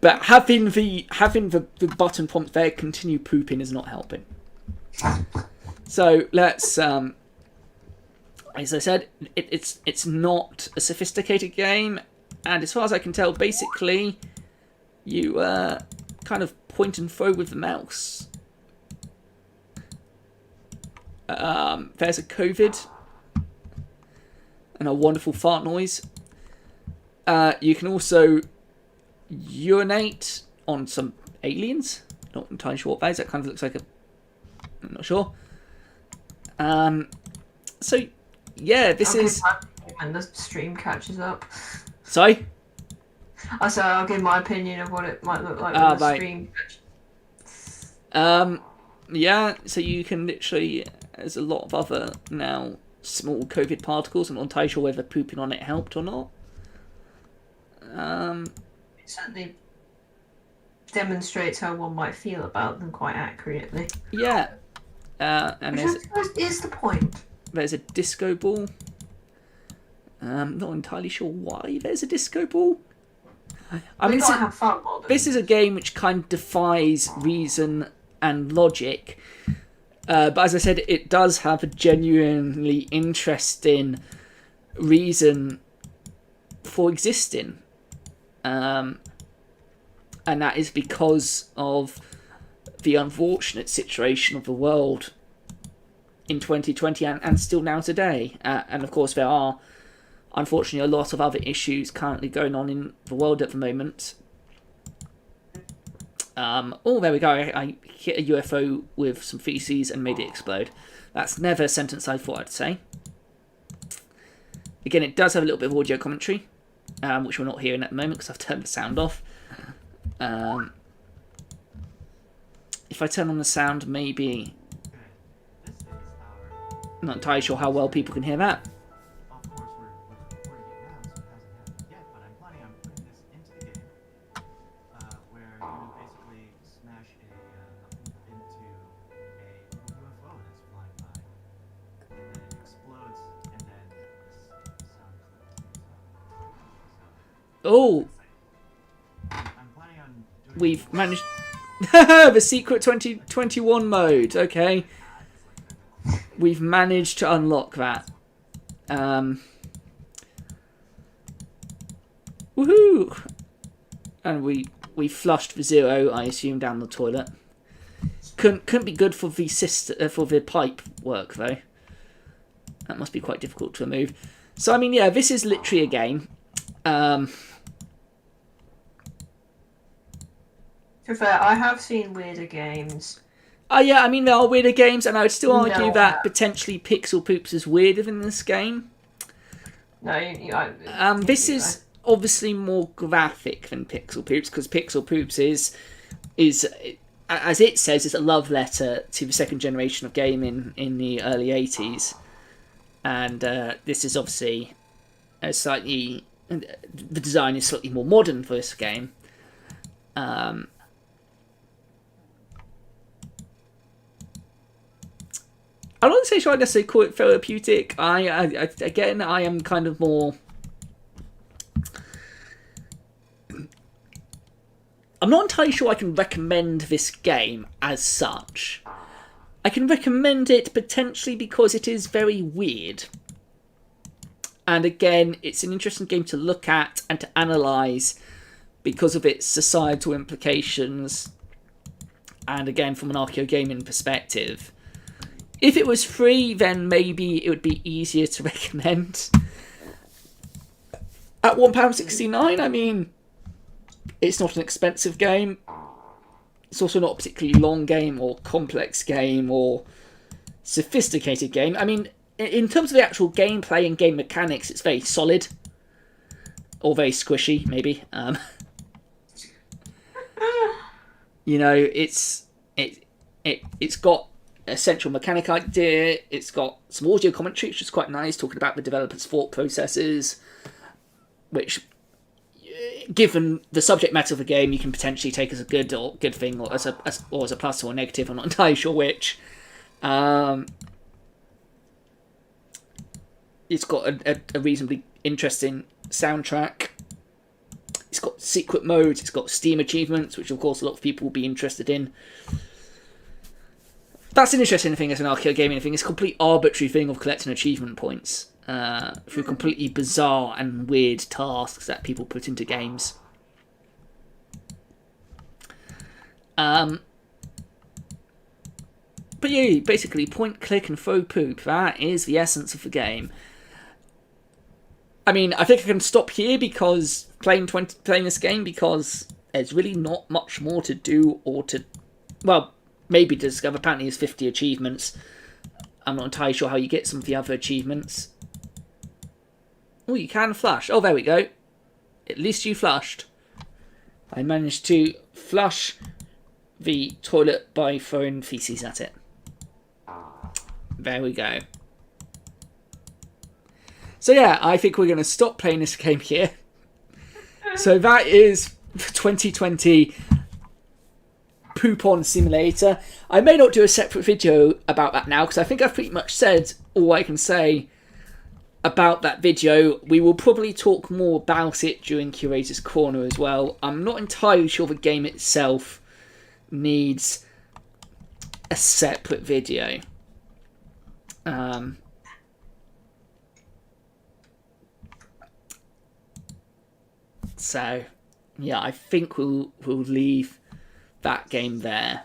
[SPEAKER 1] But having the button prompt there, continue pooping, is not helping. So let's... as I said, it's not a sophisticated game, and as far as I can tell, basically, you kind of point and throw with the mouse. There's a COVID and a wonderful fart noise. You can also urinate on some aliens. Not entirely sure what that is. That kind of looks like a... I'm not sure. So... yeah, this is...
[SPEAKER 2] when the stream catches up.
[SPEAKER 1] Sorry?
[SPEAKER 2] I said I'll give my opinion of what it might look like when the stream catches.
[SPEAKER 1] Yeah, so you can literally... there's a lot of other, now, small COVID particles. I'm not entirely sure whether pooping on it helped or not.
[SPEAKER 2] It certainly demonstrates how one might feel about them quite accurately.
[SPEAKER 1] Yeah, And
[SPEAKER 2] Which I suppose is the point.
[SPEAKER 1] There's a disco ball. Not entirely sure why there's a disco ball. I mean,
[SPEAKER 2] have fun,
[SPEAKER 1] this is a game which kind of defies reason and logic. But as I said, it does have a genuinely interesting reason for existing. And that is because of the unfortunate situation of the world in 2020 and still now today. And of course, there are, unfortunately, a lot of other issues currently going on in the world at the moment. Oh, there we go. I hit a UFO with some feces and made it explode. That's never a sentence I thought I'd say. Again, it does have a little bit of audio commentary, which we're not hearing at the moment because I've turned the sound off. If I turn on the sound, maybe... I'm not entirely sure how well people can hear that. Oh, we've managed the secret 2021 mode. Okay, we've managed to unlock that. Woohoo! And we flushed the zero, I assume, down the toilet. Couldn't be good for the pipe work though. That must be quite difficult to remove. So I mean, yeah, this is literally a game.
[SPEAKER 2] To be fair, I have seen weirder games.
[SPEAKER 1] Oh yeah, I mean there are weirder games, and I would still argue that potentially Pixel Poops is weirder than this game.
[SPEAKER 2] No,
[SPEAKER 1] this is obviously more graphic than Pixel Poops, because Pixel Poops is, as it says, is a love letter to the second generation of gaming in the early 80s. And this is obviously a slightly... The design is slightly more modern for this game. I'm not sure I'd necessarily call it therapeutic. Again, I am kind of more... I'm not entirely sure I can recommend this game as such. I can recommend it potentially because it is very weird. And again, it's an interesting game to look at and to analyse because of its societal implications. And again, from an Archaeogaming perspective. If it was free, then maybe it would be easier to recommend. At £1.69, I mean, it's not an expensive game. It's also not a particularly long game or complex game or sophisticated game. I mean, in terms of the actual gameplay and game mechanics, it's very solid. Or very squishy, maybe. You know, it's got a central mechanic idea. It's got some audio commentary, which is quite nice, talking about the developers' thought processes, which, given the subject matter of the game, you can potentially take as a good thing, or as a plus or a negative. I'm not entirely sure which. It's got a reasonably interesting soundtrack. It's got secret modes. It's got Steam achievements, which of course a lot of people will be interested in. That's an interesting thing as an Archaeogaming thing. It's a complete arbitrary thing of collecting achievement points through completely bizarre and weird tasks that people put into games. But yeah, basically point, click, and throw poop. That is the essence of the game. I mean, I think I can stop here because playing this game, because there's really not much more to do or to, well, maybe to discover. Apparently there's 50 achievements. I'm not entirely sure how you get some of the other achievements. Oh, you can flush. Oh, there we go. At least you flushed. I managed to flush the toilet by throwing feces at it. There we go. So yeah, I think we're going to stop playing this game here. So that is 2020 Poop-on Simulator. I may not do a separate video about that now, because I think I've pretty much said all I can say about that video. We will probably talk more about it during Curator's Corner as well. I'm not entirely sure the game itself needs a separate video. So, yeah, I think we'll leave that game there.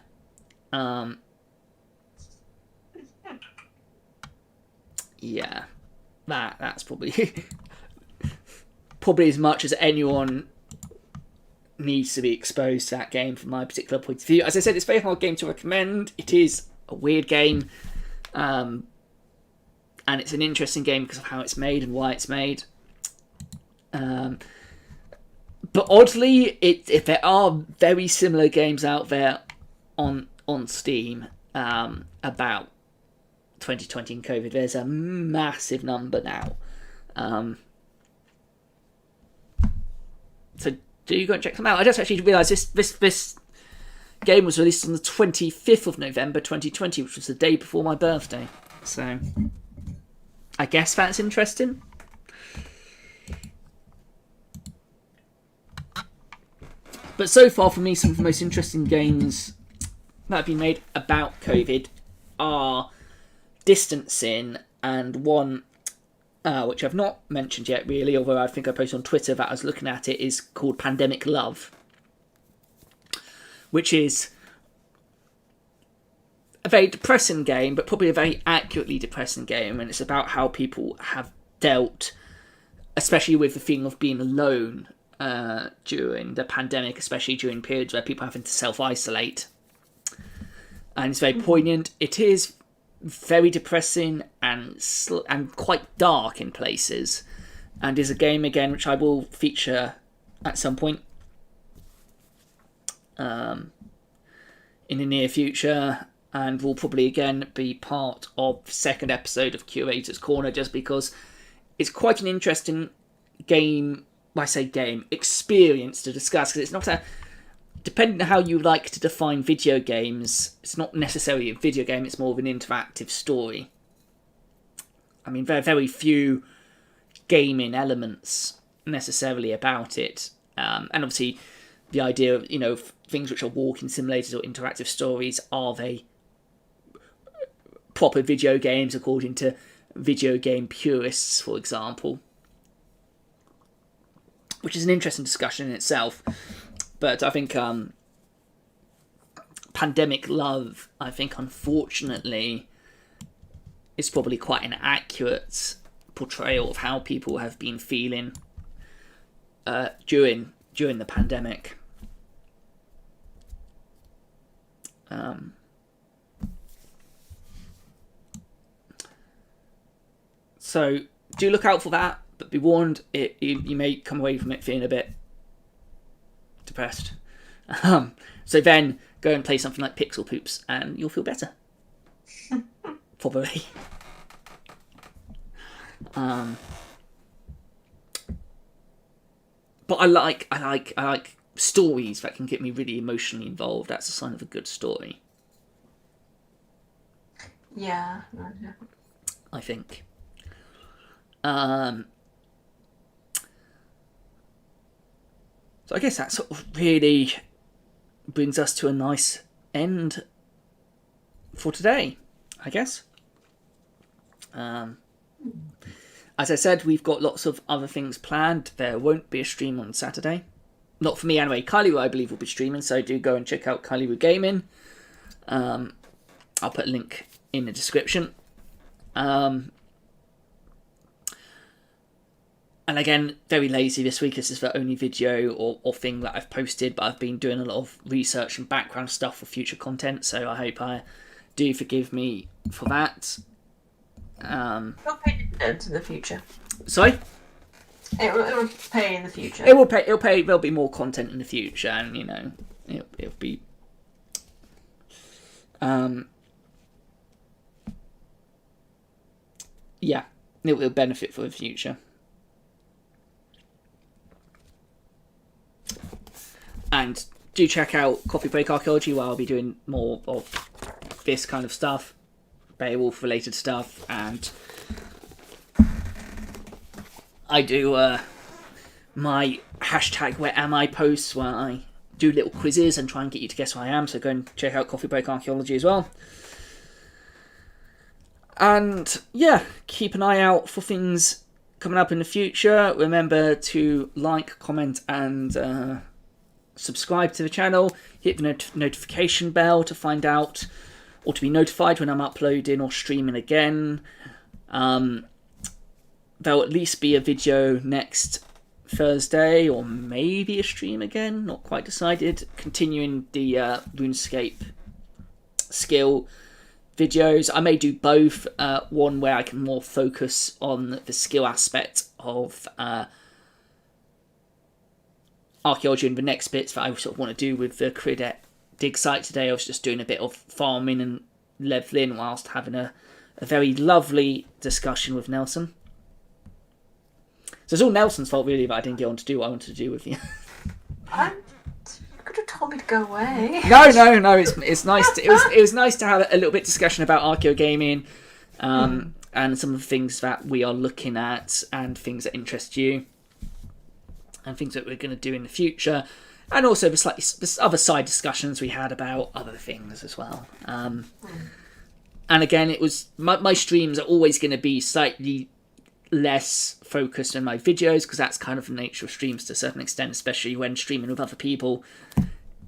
[SPEAKER 1] Yeah, that's probably probably as much as anyone needs to be exposed to that game from my particular point of view. As I said, it's a very hard game to recommend. It is a weird game, and it's an interesting game because of how it's made and why it's made. But oddly, if there are very similar games out there on Steam about 2020 and COVID, there's a massive number now. So do go and check them out. I just actually realised this game was released on the 25th of November 2020, which was the day before my birthday. So I guess that's interesting. But so far, for me, some of the most interesting games that have been made about COVID are Distancing, and one which I've not mentioned yet, really, although I think I posted on Twitter that I was looking at it, is called Pandemic Love, which is a very depressing game, but probably a very accurately depressing game, and it's about how people have dealt, especially with the feeling of being alone during the pandemic, especially during periods where people are having to self-isolate. And it's very poignant. It is very depressing and quite dark in places, and is a game, again, which I will feature at some point in the near future, and will probably again be part of the second episode of Curator's Corner, just because it's quite an interesting game. When I say game, experience to discuss, because it's not a, depending on how you like to define video games, it's not necessarily a video game, it's more of an interactive story. I mean, there are very few gaming elements necessarily about it, and obviously the idea of, things which are walking simulators or interactive stories, are they proper video games according to video game purists, for example? Which is an interesting discussion in itself. But I think Pandemic Love, unfortunately, is probably quite an accurate portrayal of how people have been feeling during the pandemic. So do look out for that. But be warned, you may come away from it feeling a bit depressed. So then go and play something like Pixel Poops, and you'll feel better. Probably. But I like stories that can get me really emotionally involved. That's a sign of a good story.
[SPEAKER 2] Yeah.
[SPEAKER 1] I think. So I guess that sort of really brings us to a nice end for today, I guess. As I said, we've got lots of other things planned. There won't be a stream on Saturday. Not for me anyway. Kylie, I believe, will be streaming, so do go and check out Kylie Gaming. I'll put a link in the description. And again, very lazy this week. This is the only video or thing that I've posted, but I've been doing a lot of research and background stuff for future content, so I hope I do forgive me for that.
[SPEAKER 2] It'll pay dividends in the future.
[SPEAKER 1] Sorry?
[SPEAKER 2] It will pay in the future.
[SPEAKER 1] It will pay. There'll be more content in the future, and it'll be. Yeah, it will benefit for the future. And do check out Coffee Break Archaeology, where I'll be doing more of this kind of stuff, Beowulf related stuff, and I do my hashtag Where Am I posts, where I do little quizzes and try and get you to guess where I am, so go and check out Coffee Break Archaeology as well. And yeah, keep an eye out for things coming up in the future. Remember to like, comment, and subscribe to the channel. Hit the notification bell to find out, or to be notified when I'm uploading or streaming again. There'll at least be a video next Thursday, or maybe a stream again, not quite decided. Continuing the RuneScape skill videos. I may do both, one where I can more focus on the skill aspect of archaeology, and the next bits that I sort of want to do with the Credit dig site today. I was just doing a bit of farming and leveling whilst having a very lovely discussion with Nelson. So it's all Nelson's fault really that I didn't get on to do what I wanted to do with you.
[SPEAKER 2] You could have told me to go away.
[SPEAKER 1] No. It's nice. It was nice to have a little bit of discussion about Archaeogaming, and some of the things that we are looking at, and things that interest you, and things that we're going to do in the future, and also the other side discussions we had about other things as well. And again, it was my streams are always going to be slightly less focused on my videos, because that's kind of the nature of streams to a certain extent, especially when streaming with other people.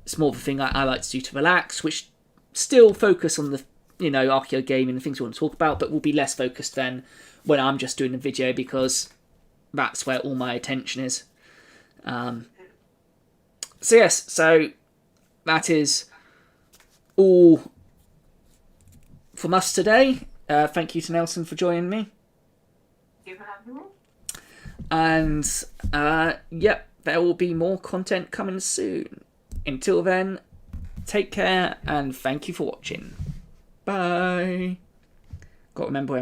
[SPEAKER 1] It's more of a thing I like to do to relax, which still focus on the Archaeogaming and things we want to talk about, but will be less focused than when I'm just doing a video, because that's where all my attention is. So that is all from us today. Thank you to Nelson for joining me. And there will be more content coming soon. Until then, take care and thank you for watching. Bye. Got to remember where my